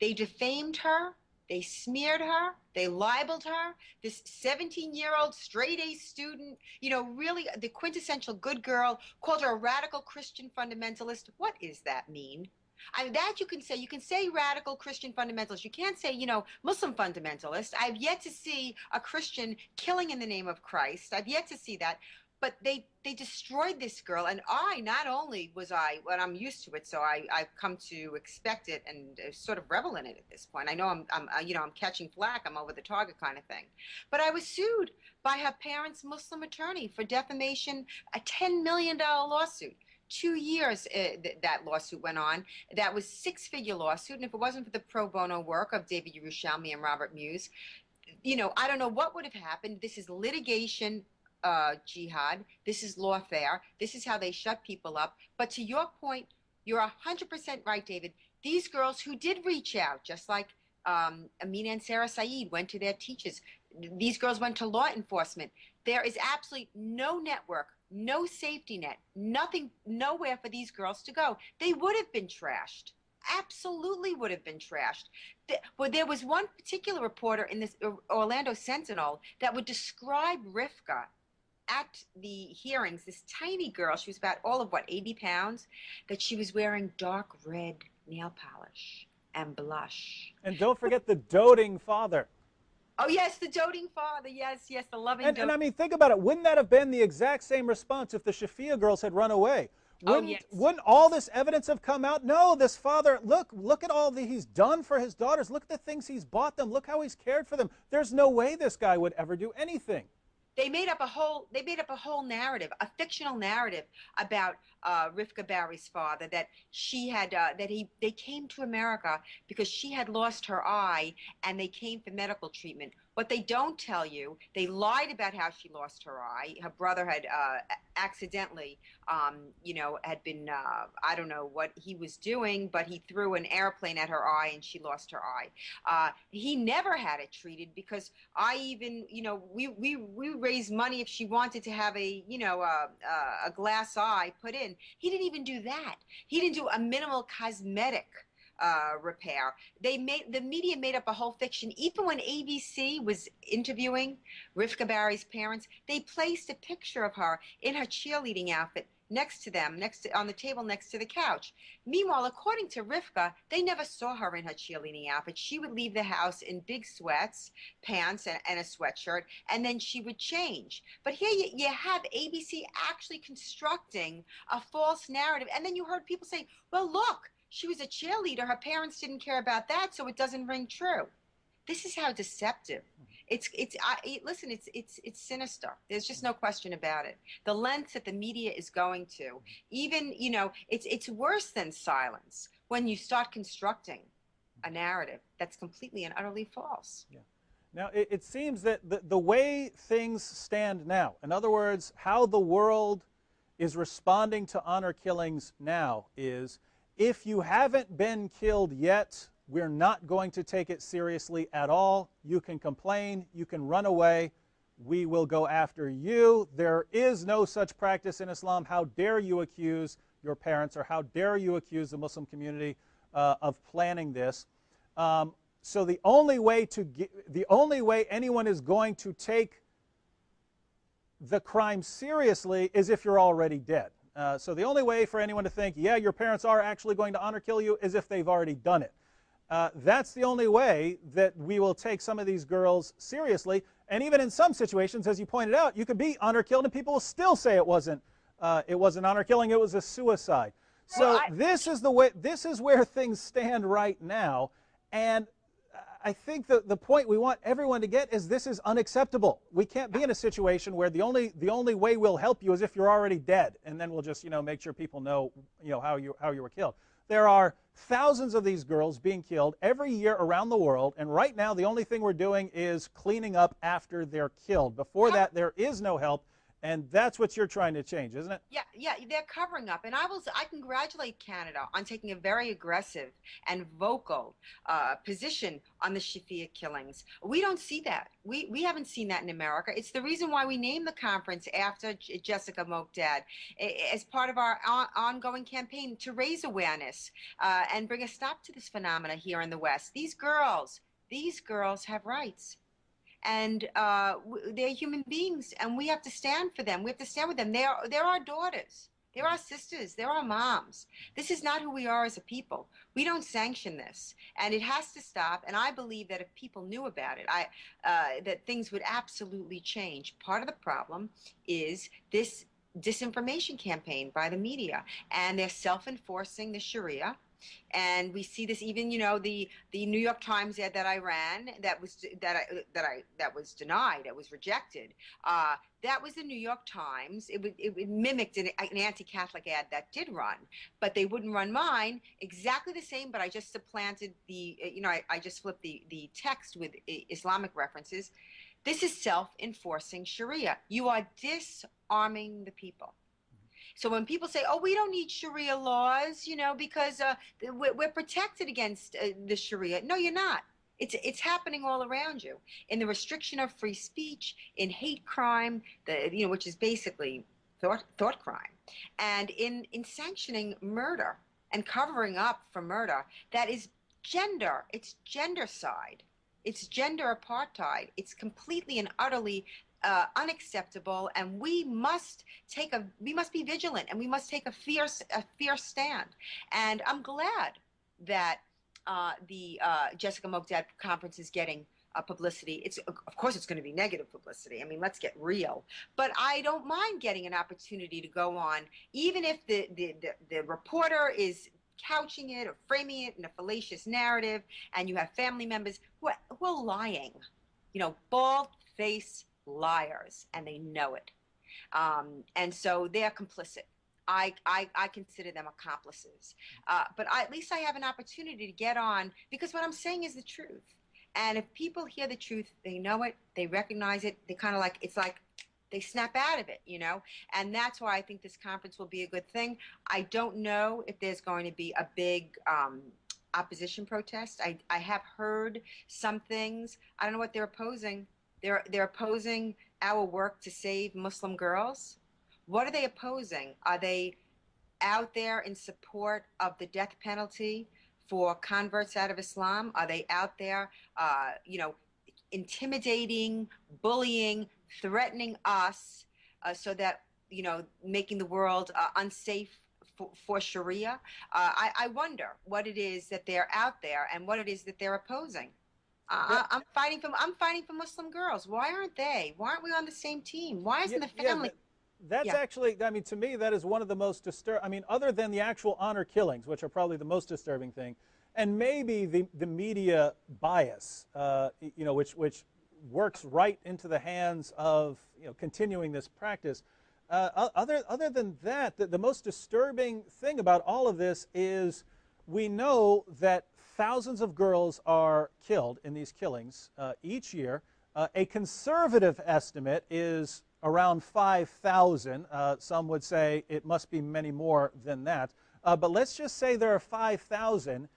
They defamed her. They smeared her. They libeled her. This 17-year-old straight-A student, really the quintessential good girl, called her a radical Christian fundamentalist. What does that mean? I mean, that you can say. You can say radical Christian fundamentalist. You can't say, Muslim fundamentalist. I've yet to see a Christian killing in the name of Christ. I've yet to see that. but they destroyed this girl, and not only was when I'm used to it, so I've come to expect it and sort of revel in it at this point. I know I'm catching flack, I'm over the target kind of thing, but I was sued by her parents' Muslim attorney for defamation, a $10 million lawsuit. 2 years that lawsuit went on. That was six-figure lawsuit, and if it wasn't for the pro bono work of David Yerushalmi and Robert Muse, I don't know what would have happened. This is litigation jihad. This is lawfare. This is how they shut people up. But to your point, you're 100% right, David. These girls who did reach out, just like Amina and Sarah Saeed went to their teachers. These girls went to law enforcement. There is absolutely no network, no safety net, nothing, nowhere for these girls to go. They would have been trashed. Absolutely would have been trashed. Well, there was one particular reporter in this Orlando Sentinel that would describe Rivka at the hearings, this tiny girl, she was about all of 80 pounds, that she was wearing dark red nail polish and blush. And don't forget the doting father. Oh, yes, the doting father. Yes, the loving and I mean, think about it. Wouldn't that have been the exact same response if the Shafia girls had run away? Wouldn't all this evidence have come out? No, this father, look at all he's done for his daughters. Look at the things he's bought them. Look how he's cared for them. There's no way this guy would ever do anything. They made up a whole narrative, a fictional narrative about Rivka Barry's father, that she had they came to America because she had lost her eye and they came for medical treatment. What they don't tell you, they lied about how she lost her eye. Her brother had accidentally, had been, I don't know what he was doing, but he threw an airplane at her eye and she lost her eye. He never had it treated because we raised money if she wanted to have a glass eye put in. He didn't even do that. He didn't do a minimal cosmetic repair. The media made up a whole fiction. Even when ABC was interviewing Rivka Barry's parents, they placed a picture of her in her cheerleading outfit next to them, on the table next to the couch. Meanwhile, according to Rivka, they never saw her in her cheerleading outfit. She would leave the house in big sweats, pants, and a sweatshirt, and then she would change. But here you have ABC actually constructing a false narrative, and then you heard people say, well, look, she was a cheerleader. Her parents didn't care about that, so it doesn't ring true. This is how deceptive. Listen, it's sinister. There's just no question about it. The lengths that the media is going to, even, it's worse than silence when you start constructing a narrative that's completely and utterly false. Yeah. Now, it seems that the way things stand now, in other words, how the world is responding to honor killings now is, if you haven't been killed yet, we're not going to take it seriously at all. You can complain, you can run away, we will go after you. There is no such practice in Islam. How dare you accuse your parents, or how dare you accuse the Muslim community of planning this? So the only way anyone is going to take the crime seriously is if you're already dead. So the only way for anyone to think, yeah, your parents are actually going to honor kill you, is if they've already done it. That's the only way that we will take some of these girls seriously. And even in some situations, as you pointed out, you could be honor killed and people will still say it wasn't honor killing, it was a suicide. So this is where things stand right now. And I think the point we want everyone to get is this is unacceptable. We can't be in a situation where the only way we'll help you is if you're already dead, and then we'll just make sure people know how you were killed. There are thousands of these girls being killed every year around the world, and right now the only thing we're doing is cleaning up after they're killed. Before that, there is no help. And that's what you're trying to change, isn't it? Yeah, they're covering up. And I congratulate Canada on taking a very aggressive and vocal position on the Shafia killings. We don't see that. We haven't seen that in America. It's the reason why we named the conference after Jessica Moak's dad, as part of our ongoing campaign to raise awareness and bring a stop to this phenomena here in the West. These girls have rights. And they're human beings, and we have to stand for them. We have to stand with them. They're our daughters. They're our sisters. They're our moms. This is not who we are as a people. We don't sanction this, and it has to stop. And I believe that if people knew about it, that things would absolutely change. Part of the problem is this disinformation campaign by the media, and they're self-enforcing the Sharia. And we see this even, the New York Times ad that I ran that was denied, that was rejected. That was the New York Times. It mimicked an anti-Catholic ad that did run, but they wouldn't run mine. Exactly the same, but I just supplanted I just flipped the text with Islamic references. This is self-enforcing Sharia. You are disarming the people. So when people say, oh, we don't need Sharia laws, because we're protected against the Sharia. No, you're not. It's happening all around you. In the restriction of free speech, in hate crime, which is basically thought crime, and in sanctioning murder and covering up for murder, that is gender. It's gendercide. It's gender apartheid. It's completely and utterly unacceptable, and we must be vigilant, and we must take a fierce stand. And I'm glad that the Jessica Mogdad conference is getting publicity. Of course it's going to be negative publicity. I mean, let's get real. But I don't mind getting an opportunity to go on, even if the reporter is couching it or framing it in a fallacious narrative, and you have family members who are lying, bald-faced liars, and they know it. And so they're complicit. I consider them accomplices. But at least I have an opportunity to get on, because what I'm saying is the truth. And if people hear the truth, they know it, they recognize it, they kind of it's like they snap out of it, And that's why I think this conference will be a good thing. I don't know if there's going to be a big opposition protest. I have heard some things. I don't know what they're opposing. They're opposing our work to save Muslim girls. What are they opposing? Are they out there in support of the death penalty for converts out of Islam? Are they out there, intimidating, bullying, threatening us so that, making the world unsafe for Sharia? I wonder what it is that they're out there and what it is that they're opposing. I'm fighting for Muslim girls. Why aren't they? Why aren't we on the same team? Why isn't the family? That's actually, to me, that is one of the most disturbing, other than the actual honor killings, which are probably the most disturbing thing, and maybe the media bias, which works right into the hands of, continuing this practice. Other than that, the most disturbing thing about all of this is we know that thousands of girls are killed in these killings each year. A conservative estimate is around 5,000. Some would say it must be many more than that. But let's just say there are 5,000.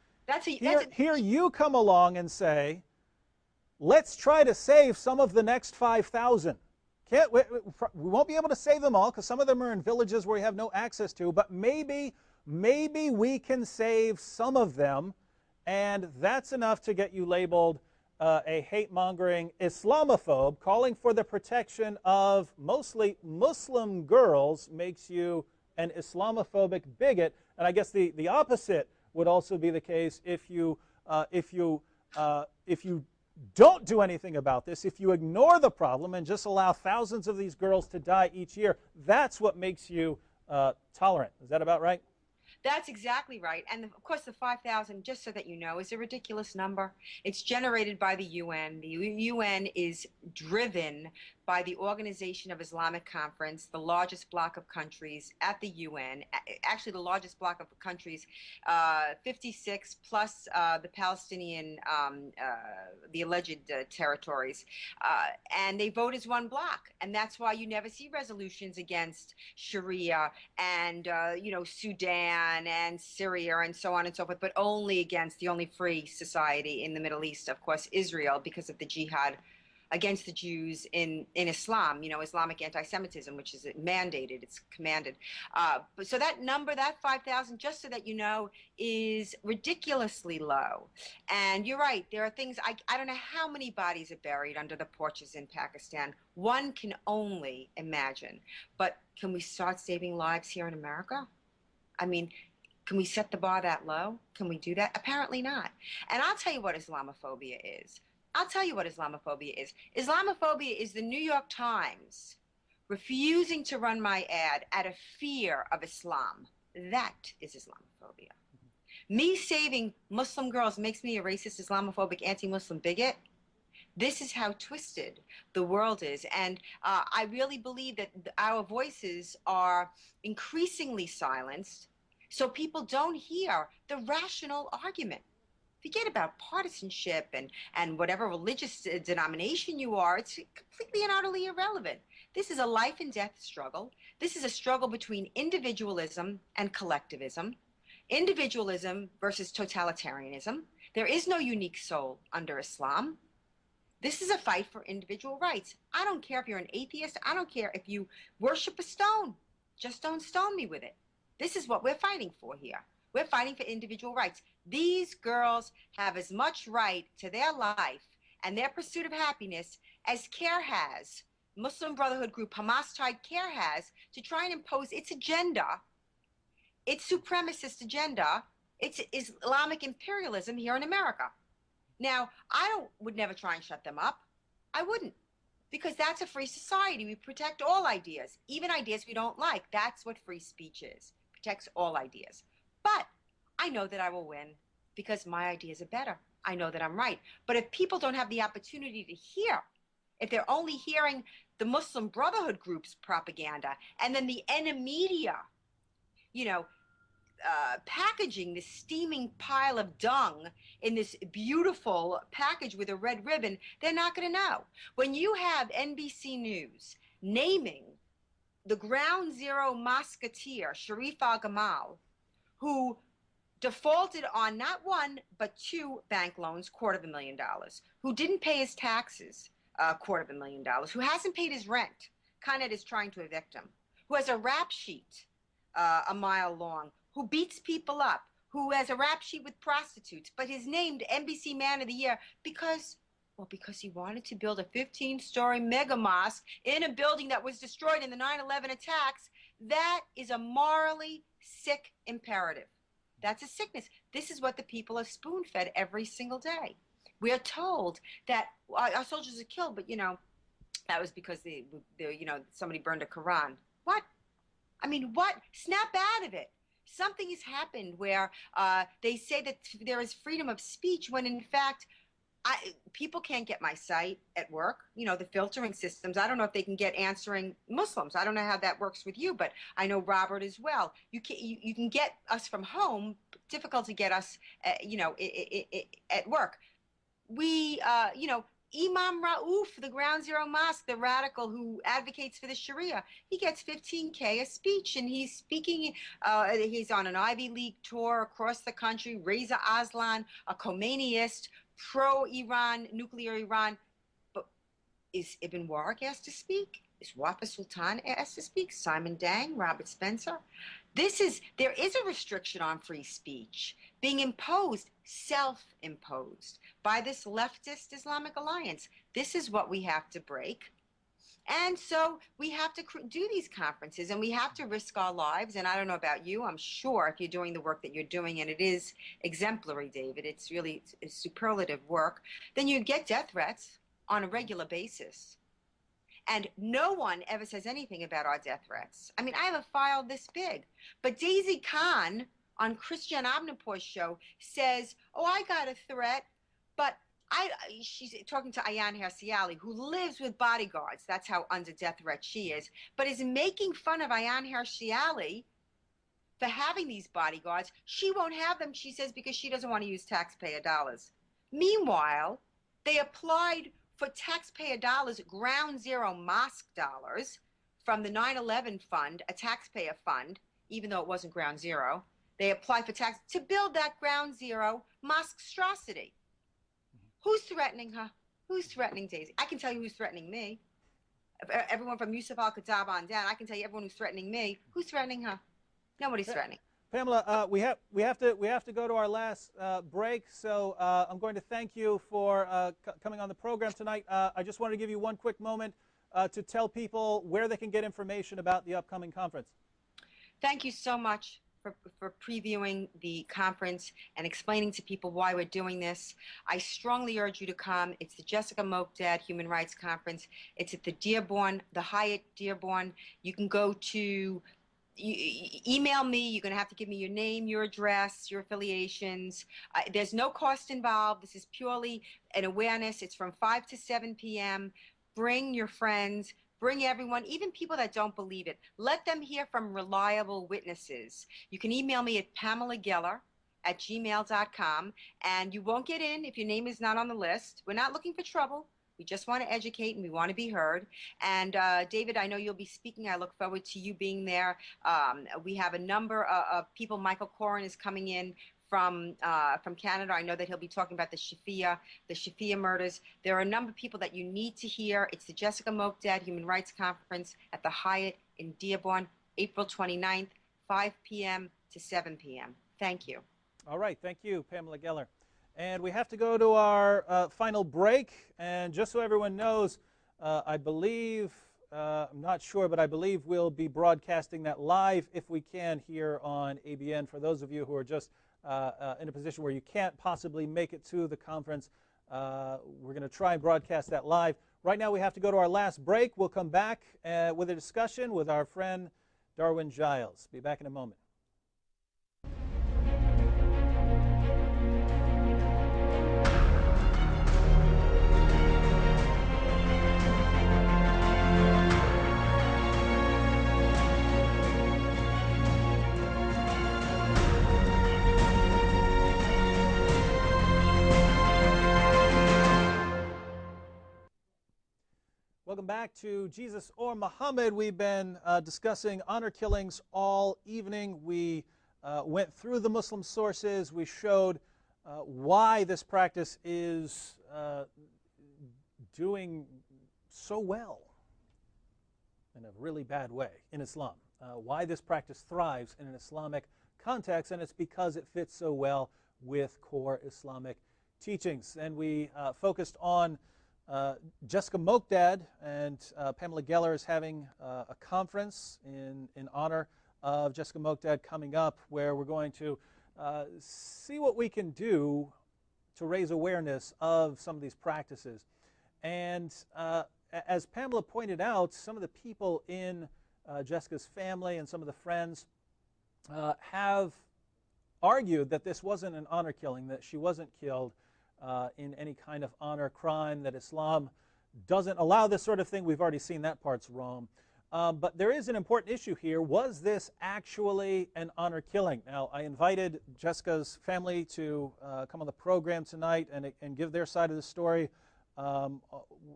Here you come along and say, let's try to save some of the next 5,000. We won't be able to save them all, because some of them are in villages where we have no access to, but maybe we can save some of them. And that's enough to get you labeled a hate-mongering Islamophobe. Calling for the protection of mostly Muslim girls makes you an Islamophobic bigot. And I guess the opposite would also be the case if you don't do anything about this, if you ignore the problem and just allow thousands of these girls to die each year. That's what makes you tolerant. Is that about right? That's exactly right. And of course, the 5,000, just so that you know, is a ridiculous number. It's generated by the UN. The UN is driven by the Organization of Islamic Conference, the largest bloc of countries at the UN. Actually, the largest bloc of countries, 56 plus the Palestinian, the alleged territories. And they vote as one bloc. And that's why you never see resolutions against Sharia and, Sudan and Syria and so on and so forth, but only against the only free society in the Middle East, of course, Israel, because of the jihad against the Jews in Islam, you know, Islamic anti-Semitism, which is mandated, it's commanded. So that number, that 5,000, just so that you know, is ridiculously low. And you're right, there are things, I don't know how many bodies are buried under the porches in Pakistan. One can only imagine. But can we start saving lives here in America? I mean, can we set the bar that low? Can we do that? Apparently not. And I'll tell you what Islamophobia is. I'll tell you what Islamophobia is. Islamophobia is the New York Times refusing to run my ad out of fear of Islam. That is Islamophobia. Me saving Muslim girls makes me a racist, Islamophobic, anti-Muslim bigot. This is how twisted the world is. And I really believe that our voices are increasingly silenced, so people don't hear the rational argument. Forget about partisanship and whatever religious denomination you are. It's completely and utterly irrelevant. This is a life and death struggle. This is a struggle between individualism and collectivism. Individualism versus totalitarianism. There is no unique soul under Islam. This is a fight for individual rights. I don't care if you're an atheist. I don't care if you worship a stone. Just don't stone me with it. This is what we're fighting for here. We're fighting for individual rights. These girls have as much right to their life and their pursuit of happiness as CARE has, Muslim Brotherhood group Hamas-tied CARE has, to try and impose its agenda, its supremacist agenda, its Islamic imperialism here in America. Now, I would never try and shut them up. I wouldn't. Because that's a free society. We protect all ideas, even ideas we don't like. That's what free speech is. Protects all ideas. But I know that I will win because my ideas are better. I know that I'm right. But if people don't have the opportunity to hear, if they're only hearing the Muslim Brotherhood group's propaganda and then the media, you know, packaging this steaming pile of dung in this beautiful package with a red ribbon, they're not going to know. When you have NBC News naming the ground zero musketeer, Sharif al-Gamal, who defaulted on not one, but 2 bank loans, $250,000, who didn't pay his taxes, $250,000, who hasn't paid his rent, Con Ed is trying to evict him, who has a rap sheet a mile long, who beats people up, who has a rap sheet with prostitutes, but is named NBC Man of the Year because he wanted to build a 15-story mega mosque in a building that was destroyed in the 9/11 attacks. That is a morally sick imperative. That's a sickness. This is what the people are spoon-fed every single day. We are told that our soldiers are killed, but, you know, that was because somebody burned a Quran. What? I mean, what? Snap out of it. Something has happened where they say that there is freedom of speech when, in fact, people can't get my site at work. You know, the filtering systems. I don't know if they can get answering Muslims. I don't know how that works with you, but I know Robert as well. You can get us from home. Difficult to get us, at work. We, Imam Raouf, the Ground Zero Mosque, the radical who advocates for the Sharia, he gets $15K a speech, and he's speaking, he's on an Ivy League tour across the country. Reza Aslan, a Khomeiniist, pro-Iran, nuclear Iran. But is Ibn Waraq asked to speak? Is Wafa Sultan asked to speak? Simon Dang, Robert Spencer? There is a restriction on free speech being imposed, self-imposed, by this leftist Islamic alliance. This is what we have to break. And so we have to do these conferences, and we have to risk our lives. And I don't know about you, I'm sure if you're doing the work that you're doing, and it is exemplary, David, it's really superlative work, then you get death threats on a regular basis. And no one ever says anything about our death threats. I mean, I have a file this big. But Daisy Khan on Christian Abnapur's show says, oh, I got a threat, but she's talking to Ayaan Hirsi Ali, who lives with bodyguards. That's how under death threat she is, but is making fun of Ayaan Hirsi Ali for having these bodyguards. She won't have them, she says, because she doesn't want to use taxpayer dollars. Meanwhile, they applied for taxpayer dollars, Ground Zero Mosque dollars, from the 9/11 fund, a taxpayer fund, even though it wasn't Ground Zero. They applied for tax to build that Ground Zero mosquestrosity. Who's threatening her? Who's threatening Daisy? I can tell you who's threatening me. Everyone from Yusuf Al-Khattab on down, I can tell you everyone who's threatening me. Who's threatening her? Nobody's threatening. Pamela, we have to go to our last break. So I'm going to thank you for coming on the program tonight. I just wanted to give you one quick moment to tell people where they can get information about the upcoming conference. Thank you so much for previewing the conference and explaining to people why we're doing this. I strongly urge you to come. It's the Jessica Mokdad Human Rights Conference. It's at the Dearborn, the Hyatt Dearborn. You can go to email me. You're going to have to give me your name, your address, your affiliations. There's no cost involved. This is purely an awareness. It's from 5 to 7 p.m. Bring your friends. Bring everyone, even people that don't believe it. Let them hear from reliable witnesses. You can email me at pamelageller@gmail.com, and you won't get in if your name is not on the list. We're not looking for trouble. We just want to educate and we want to be heard. And David, I know you'll be speaking. I look forward to you being there. We have a number of people. Michael Corin is coming in from Canada. I know that he'll be talking about the Shafia murders. There are a number of people that you need to hear. It's the Jessica Mokdad Human Rights Conference at the Hyatt in Dearborn, April 29th, 5 p.m. to 7 p.m. Thank you. All right. Thank you, Pamela Geller. And we have to go to our final break. And just so everyone knows, I believe, I'm not sure, but I believe we'll be broadcasting that live if we can here on ABN. For those of you who are just in a position where you can't possibly make it to the conference, we're going to try and broadcast that live. Right now we have to go to our last break. We'll come back with a discussion with our friend Darwin Jiles. Be back in a moment. Welcome back to Jesus or Muhammad. We've been discussing honor killings all evening. We went through the Muslim sources. We showed why this practice is doing so well in a really bad way in Islam. Why this practice thrives in an Islamic context, and it's because it fits so well with core Islamic teachings. And we focused on Jessica Mokdad, and Pamela Geller is having a conference in honor of Jessica Mokdad coming up, where we're going to see what we can do to raise awareness of some of these practices. And as Pamela pointed out, some of the people in Jessica's family and some of the friends have argued that this wasn't an honor killing, that she wasn't killed in any kind of honor crime, that Islam doesn't allow this sort of thing. We've already seen that part's wrong. But there is an important issue here. Was this actually an honor killing? Now, I invited Jessica's family to come on the program tonight and give their side of the story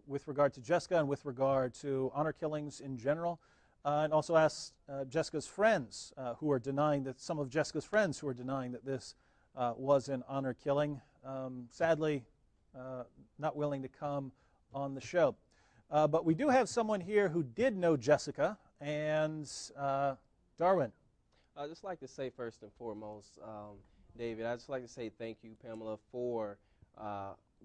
with regard to Jessica and with regard to honor killings in general. And also asked Jessica's friends who are denying that, some of Jessica's friends who are denying that this was an honor killing. Sadly, not willing to come on the show. But we do have someone here who did know Jessica, and Darwin. I'd just like to say first and foremost, David, I'd just like to say thank you, Pamela, for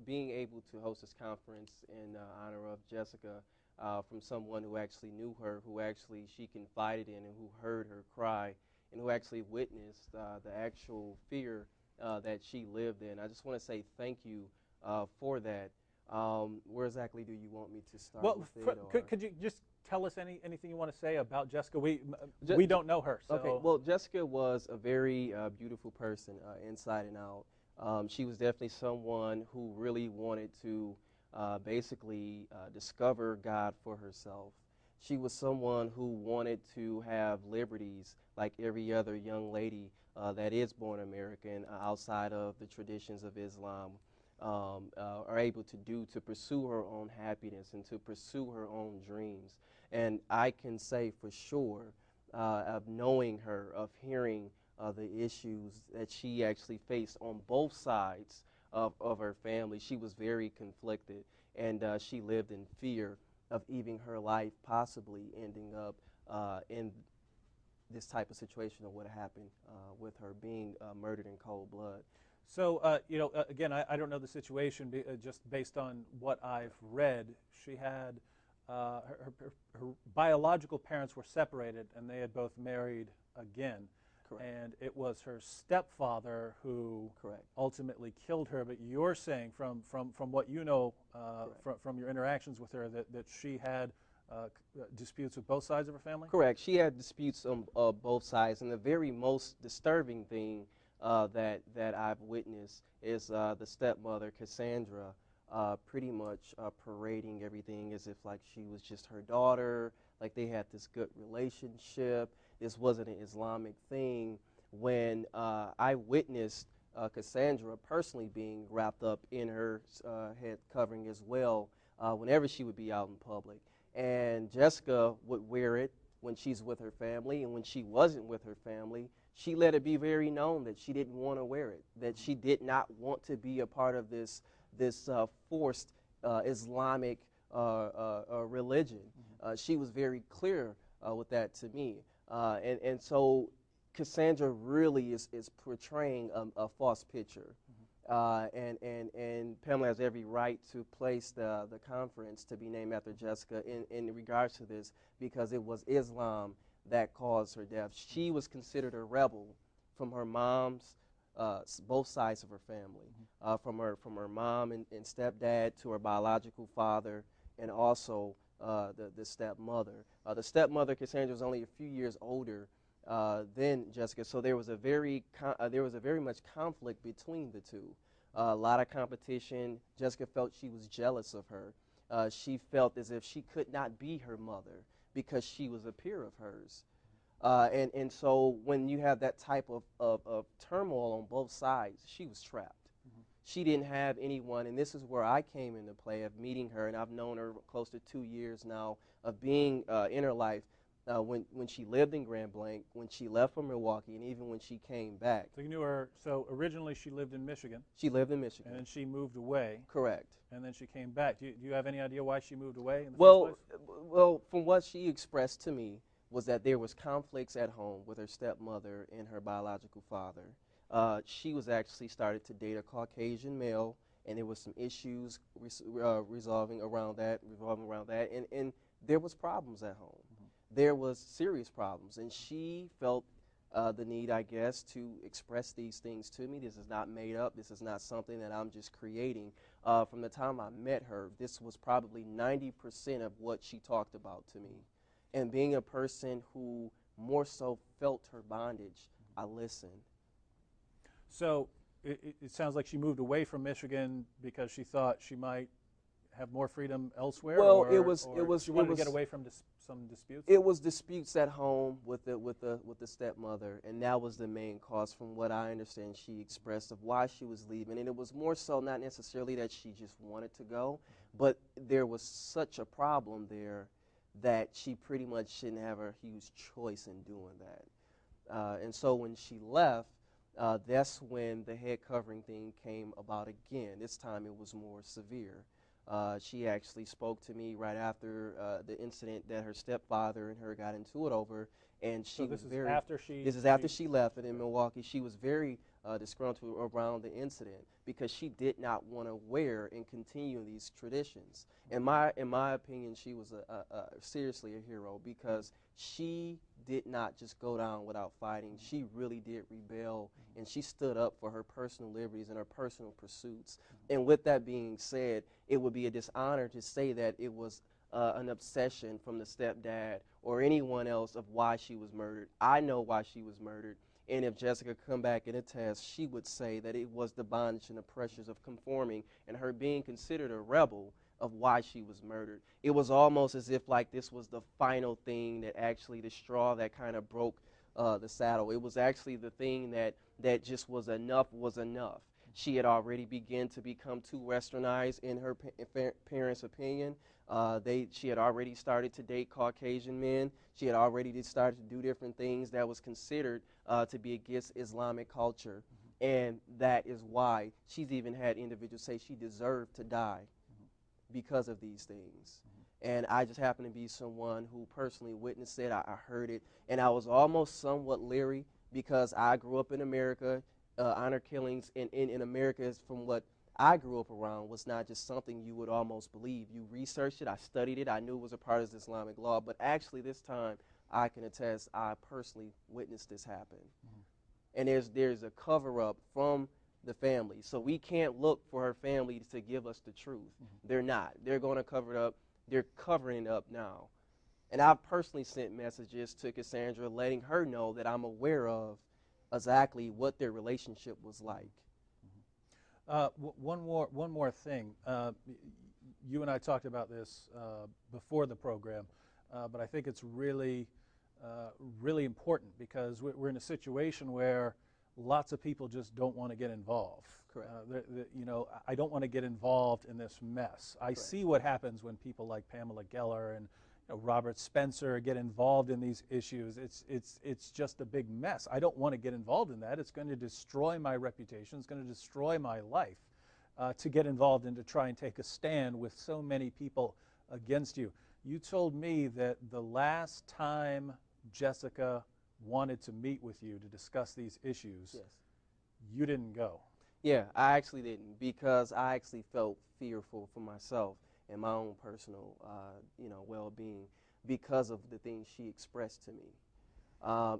being able to host this conference in honor of Jessica from someone who actually knew her, who actually she confided in, and who heard her cry, and who actually witnessed the actual fear that she lived in. I just want to say thank you for that. Where exactly do you want me to start? Well, could you just tell us anything you want to say about Jessica? We don't know her. So. Okay. Well, Jessica was a very beautiful person inside and out. She was definitely someone who really wanted to basically discover God for herself. She was someone who wanted to have liberties like every other young lady that is born American outside of the traditions of Islam are able to do, to pursue her own happiness and to pursue her own dreams. And I can say for sure, of knowing her, of hearing the issues that she actually faced on both sides of her family. She was very conflicted, and she lived in fear of even her life possibly ending up in this type of situation of what happened with her being murdered in cold blood. So, again, I don't know the situation, just based on what I've read. She had, her biological parents were separated, and they had both married again. Correct. And it was her stepfather who Correct. ultimately killed her. But you're saying, from what you know, from your interactions with her, that she had disputes with both sides of her family? Correct. She had disputes on both sides, and the very most disturbing thing that I've witnessed is the stepmother, Cassandra, pretty much parading everything as if like she was just her daughter, like they had this good relationship. This wasn't an Islamic thing. When I witnessed Cassandra personally being wrapped up in her head covering as well, whenever she would be out in public. And Jessica would wear it when she's with her family, and when she wasn't with her family, she let it be very known that she didn't want to wear it, that she did not want to be a part of this forced Islamic religion. She was very clear with that to me. And so Cassandra really is portraying a false picture. And Pamela has every right to place the conference to be named after Jessica in regards to this, because it was Islam that caused her death. She was considered a rebel from her mom's, both sides of her family, from her mom and stepdad to her biological father, and also the stepmother. The stepmother, Cassandra, was only a few years older than Jessica, so there was a very much conflict between the two. A lot of competition. Jessica felt she was jealous of her. She felt as if she could not be her mother because she was a peer of hers. And so when you have that type of turmoil on both sides, she was trapped. She didn't have anyone, and this is where I came into play, of meeting her, and I've known her close to 2 years now, of being in her life. When she lived in Grand Blanc, when she left for Milwaukee, and even when she came back. So you knew her. So originally she lived in Michigan. She lived in Michigan. And then she moved away. Correct. And then she came back. Do you have any idea why she moved away in the first place? Well, from what she expressed to me was that there was conflicts at home with her stepmother and her biological father. She was actually started to date a Caucasian male, and there was some issues revolving around that, and there was problems at home. There was serious problems, and she felt the need, I guess, to express these things to me. This is not made up. This is not something that I'm just creating. From the time I met her, this was probably 90% of what she talked about to me. And being a person who more so felt her bondage, I listened. So it sounds like she moved away from Michigan because she thought she might have more freedom elsewhere. Well, she wanted to get away from some disputes. It was disputes at home with the stepmother, and that was the main cause, from what I understand. She expressed of why she was leaving, and it was more so not necessarily that she just wanted to go, but there was such a problem there that she pretty much didn't have a huge choice in doing that. And so when she left, that's when the head covering thing came about again. This time it was more severe. She actually spoke to me right after the incident that her stepfather and her got into it over, and she was very. This is after she left, and in Milwaukee, she was very disgruntled around the incident because she did not want to wear and continue these traditions. In my opinion, she was seriously a hero, because she did not just go down without fighting. She really did rebel, and she stood up for her personal liberties and her personal pursuits. And with that being said, it would be a dishonor to say that it was an obsession from the stepdad or anyone else of why she was murdered. I know why she was murdered, and if Jessica come back and attest, she would say that it was the bondage and the pressures of conforming and her being considered a rebel of why she was murdered. It was almost as if like this was the final thing, that actually the straw that kind of broke the saddle. It was actually the thing that just was enough was enough. She had already begun to become too westernized in her parents' opinion. She had already started to date Caucasian men. She had already started to do different things that was considered to be against Islamic culture. And that is why she's even had individuals say she deserved to die because of these things. And I just happen to be someone who personally witnessed it. I heard it, and I was almost somewhat leery because I grew up in America. Honor killings in America, is from what I grew up around, was not just something you would almost believe. You researched it, I studied it, I knew it was a part of the Islamic law, but actually this time I can attest I personally witnessed this happen. And there's a cover-up from the family. So we can't look for her family to give us the truth. They're not. They're going to cover it up. They're covering it up now. And I've personally sent messages to Cassandra letting her know that I'm aware of exactly what their relationship was like. One more thing. You and I talked about this before the program, but I think it's really important because we're in a situation where lots of people just don't want to get involved. Correct. You know, I don't want to get involved in this mess. I see what happens when people like Pamela Geller and Robert Spencer get involved in these issues. It's just a big mess. I don't want to get involved in that. It's going to destroy my reputation. It's going to destroy my life to get involved and to try and take a stand with so many people against you. You told me that the last time Jessica wanted to meet with you to discuss these issues, Yes. you didn't go. Yeah, I actually didn't, because I actually felt fearful for myself and my own personal, well-being because of the things she expressed to me.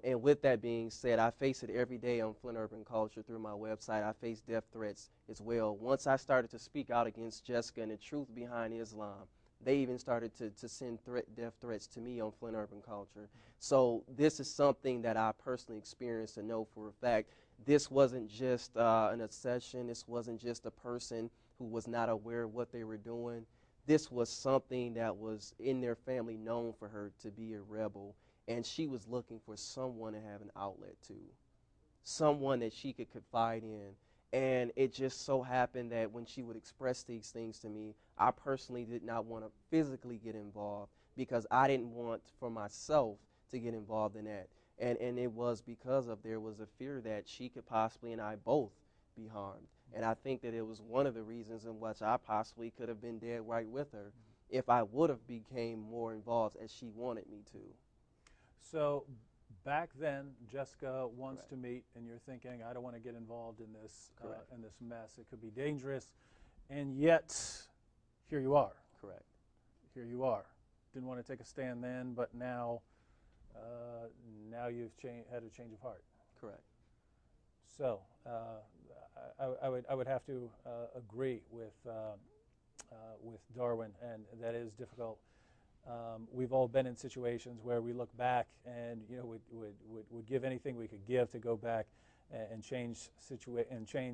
And with that being said, I face it every day on Flint Urban Culture through my website. I face death threats as well. Once I started to speak out against Jessica and the truth behind Islam, they even started to send death threats to me on Flint Urban Culture. So this is something that I personally experienced and know for a fact. This wasn't just an obsession. This wasn't just a person who was not aware of what they were doing. This was something that was in their family known for her to be a rebel, and she was looking for someone to have an outlet to, someone that she could confide in. And it just so happened that when she would express these things to me, I personally did not want to physically get involved because I didn't want for myself to get involved in that. And it was because of there was a fear that she could possibly and I both be harmed. And I think that it was one of the reasons in which I possibly could have been dead right with her if I would have became more involved as she wanted me to. So back then, Jessica wants to meet, and you're thinking, I don't want to get involved in this mess. It could be dangerous. And yet, here you are. Correct. Here you are. Didn't want to take a stand then, but now you've had a change of heart. Correct. So I would have to agree with Darwin, and that is difficult. We've all been in situations where we look back and would give anything we could give to go back and change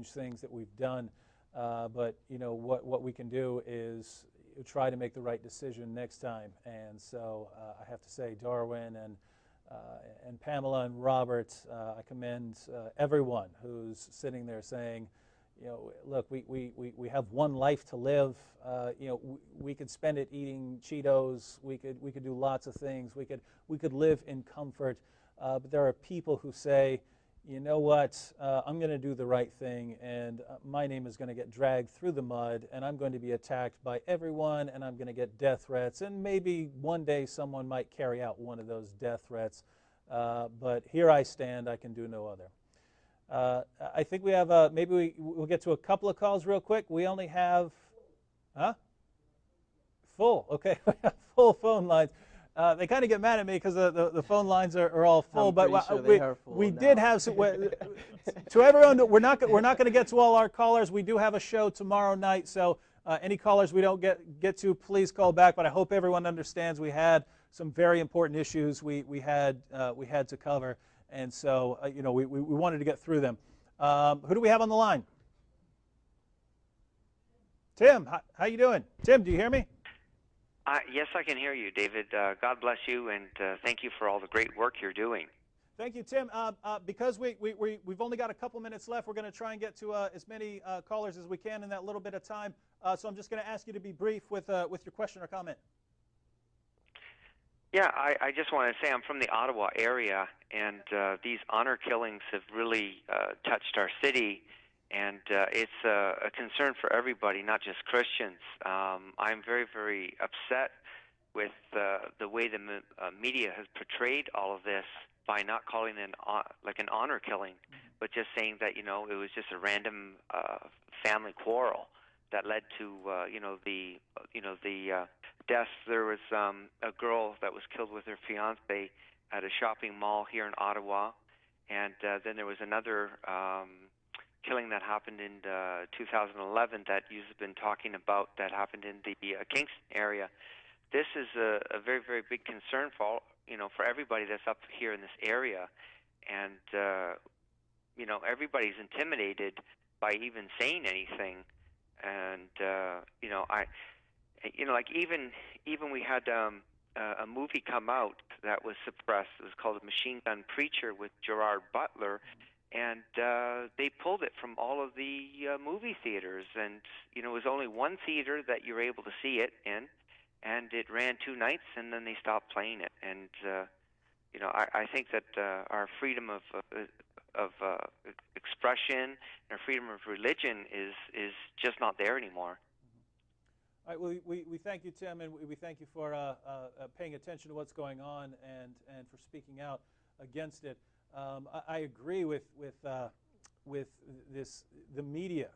things that we've done. But what we can do is try to make the right decision next time. And so I have to say, Darwin and Pamela and Robert, I commend everyone who's sitting there saying, look, we have one life to live. We could spend it eating Cheetos. We could do lots of things. We could live in comfort. But there are people who say, you know what, I'm going to do the right thing, and my name is going to get dragged through the mud, and I'm going to be attacked by everyone, and I'm going to get death threats, and maybe one day someone might carry out one of those death threats. But here I stand. I can do no other. I think we have, maybe we'll get to a couple of calls real quick. We only have, full. Okay, we have full phone lines. They kind of get mad at me because the phone lines are all full. But sure we did have some, to everyone. We're not going to get to all our callers. We do have a show tomorrow night, so any callers we don't get to, please call back. But I hope everyone understands we had some very important issues we had to cover. And so, we wanted to get through them. Who do we have on the line? Tim, how you doing? Tim, do you hear me? Yes, I can hear you, David. God bless you, and thank you for all the great work you're doing. Thank you, Tim. Because we've only got a couple minutes left, we're going to try and get to as many callers as we can in that little bit of time. So I'm just going to ask you to be brief with your question or comment. Yeah, I just want to say I'm from the Ottawa area, and these honor killings have really touched our city, and it's a concern for everybody, not just Christians. I'm very, very upset with the way the media has portrayed all of this by not calling it like an honor killing, but just saying that it was just a random family quarrel that led to the deaths. There was a girl that was killed with her fiance at a shopping mall here in Ottawa, and then there was another killing that happened in 2011 that you've been talking about that happened in the Kingston area. This is a very, very big concern for for everybody that's up here in this area, and everybody's intimidated by even saying anything, and like even we had a movie come out that was suppressed. It was called A Machine Gun Preacher with Gerard Butler, and they pulled it from all of the movie theaters, and it was only one theater that you were able to see it in, and it ran 2 nights, and then they stopped playing it. And I think that our freedom of expression and our freedom of religion is just not there anymore. All right, we thank you, Tim, and we thank you for paying attention to what's going on and for speaking out against it. I agree with this, the media,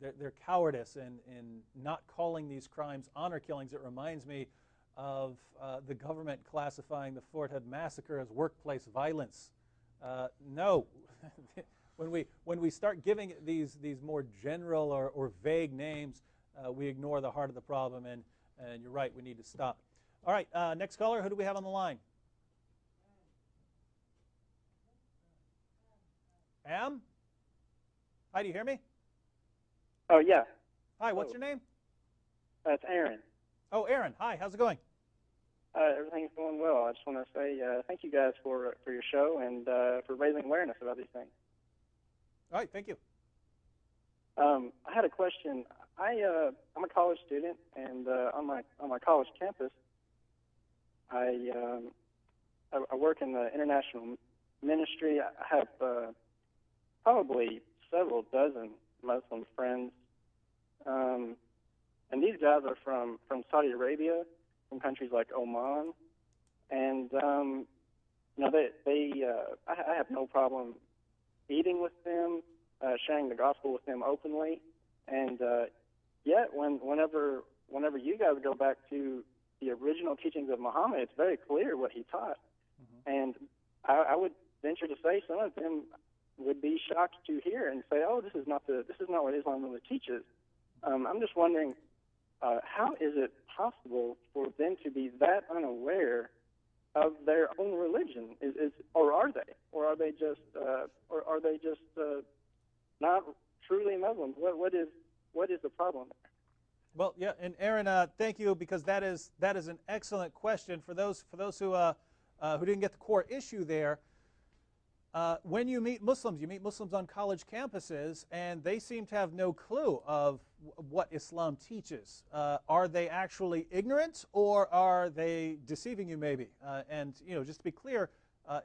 their cowardice in not calling these crimes honor killings. It reminds me of the government classifying the Fort Hood massacre as workplace violence. No, when we start giving it these more general or vague names, we ignore the heart of the problem, and you're right, we need to stop. All right, next caller, who do we have on the line? Am? Hi, do you hear me? Oh, yeah. Hi, what's your name? It's Aaron. Oh, Aaron. Hi, how's it going? Everything's going well. I just want to say thank you guys for your show and for raising awareness about these things. All right, thank you. I had a question. I'm a college student, and on my college campus, I work in the international ministry. I have probably several dozen Muslim friends, and these guys are from Saudi Arabia, from countries like Oman, and I have no problem eating with them, sharing the gospel with them openly, and yet whenever you guys go back to the original teachings of Muhammad, it's very clear what he taught, and I would venture to say some of them would be shocked to hear and say, "Oh, this is not what Islam really teaches." I'm just wondering, how is it possible for them to be that unaware of their own religion? Or are they just not truly Muslims? What is the problem there? Well, yeah, and Aaron, thank you, because that is an excellent question for those who didn't get the core issue there. When you meet Muslims on college campuses, and they seem to have no clue of what Islam teaches. Are they actually ignorant, or are they deceiving you, maybe? And just to be clear,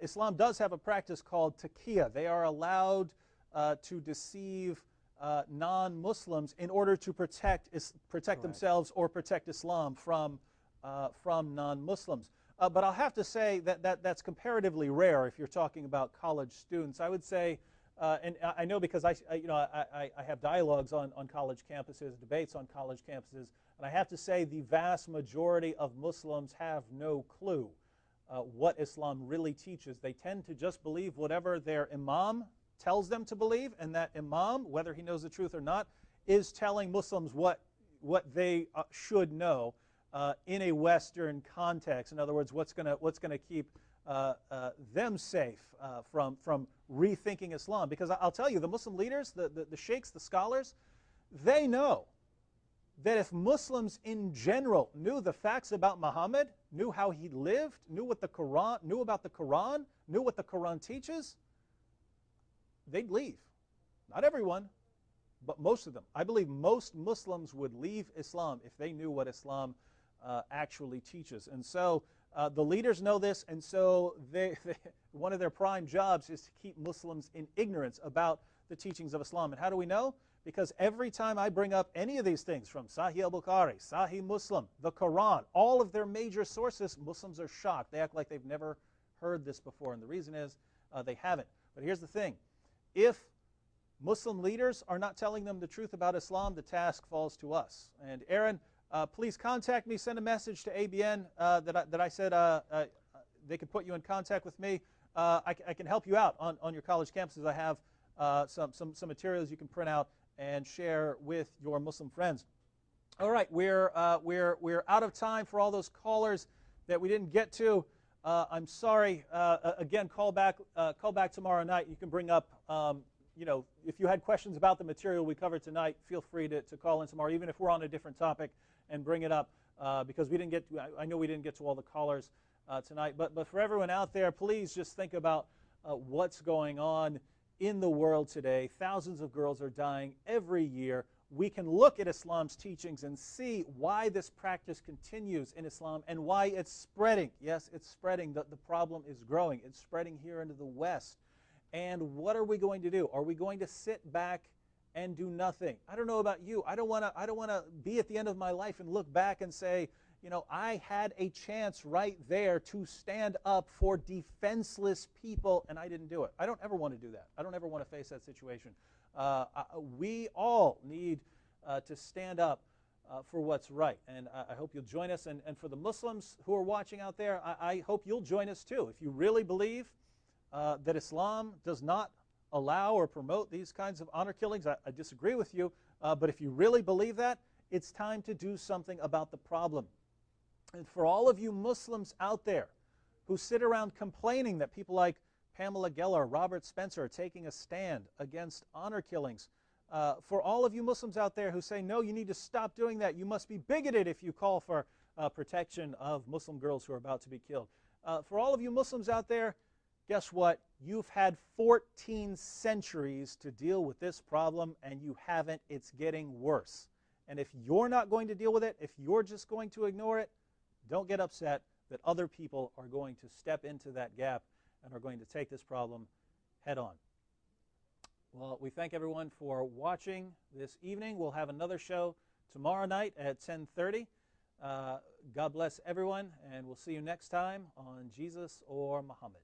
Islam does have a practice called taqiyya. They are allowed to deceive non-Muslims in order to protect themselves or protect Islam from non-Muslims. But I'll have to say that's comparatively rare if you're talking about college students. I would say, and I know because I have dialogues on college campuses, debates on college campuses, and I have to say the vast majority of Muslims have no clue what Islam really teaches. They tend to just believe whatever their imam tells them to believe, and that imam, whether he knows the truth or not, is telling Muslims what they should know. In a Western context, in other words, what's going to keep them safe from rethinking Islam? Because I'll tell you, the Muslim leaders, the sheikhs, the scholars, they know that if Muslims in general knew the facts about Muhammad, knew how he lived, knew about the Quran, knew what the Quran teaches, they'd leave. Not everyone, but most of them. I believe most Muslims would leave Islam if they knew what Islam actually teaches. And so The leaders know this, and so one of their prime jobs is to keep Muslims in ignorance about the teachings of Islam. And how do we know? Because every time I bring up any of these things, from Sahih al-Bukhari, Sahih Muslim, the Quran, all of their major sources, Muslims are shocked. They act like they've never heard this before, and the reason is they haven't. But here's the thing. If Muslim leaders are not telling them the truth about Islam, the task falls to us. And Aaron, please contact me, send a message to ABN that I said they could put you in contact with me. I can help you out on your college campuses. I have some materials you can print out and share with your Muslim friends. All right, we're out of time for all those callers that we didn't get to. I'm sorry. Again, call back tomorrow night. You can bring up, if you had questions about the material we covered tonight, feel free to call in tomorrow, even if we're on a different topic, and bring it up because we didn't get to, I know we didn't get to all the callers tonight. But for everyone out there, please just think about what's going on in the world today. Thousands of girls are dying every year. We can look at Islam's teachings and see why this practice continues in Islam and why it's spreading. Yes, it's spreading. The problem is growing. It's spreading here into the West. And what are we going to do? Are we going to sit back and do nothing? I don't know about you. I don't want to be at the end of my life and look back and say, I had a chance right there to stand up for defenseless people, and I didn't do it. I don't ever want to do that. I don't ever want to face that situation. We all need to stand up for what's right, and I hope you'll join us. And for the Muslims who are watching out there, I hope you'll join us too. If you really believe that Islam does not allow or promote these kinds of honor killings, I disagree with you, but if you really believe that, it's time to do something about the problem. And for all of you Muslims out there who sit around complaining that people like Pamela Geller, Robert Spencer are taking a stand against honor killings, for all of you Muslims out there who say, no, you need to stop doing that, you must be bigoted if you call for protection of Muslim girls who are about to be killed. For all of you Muslims out there, guess what? You've had 14 centuries to deal with this problem, and you haven't. It's getting worse. And if you're not going to deal with it, if you're just going to ignore it, don't get upset that other people are going to step into that gap and are going to take this problem head on. Well, we thank everyone for watching this evening. We'll have another show tomorrow night at 10:30. God bless everyone, and we'll see you next time on Jesus or Muhammad.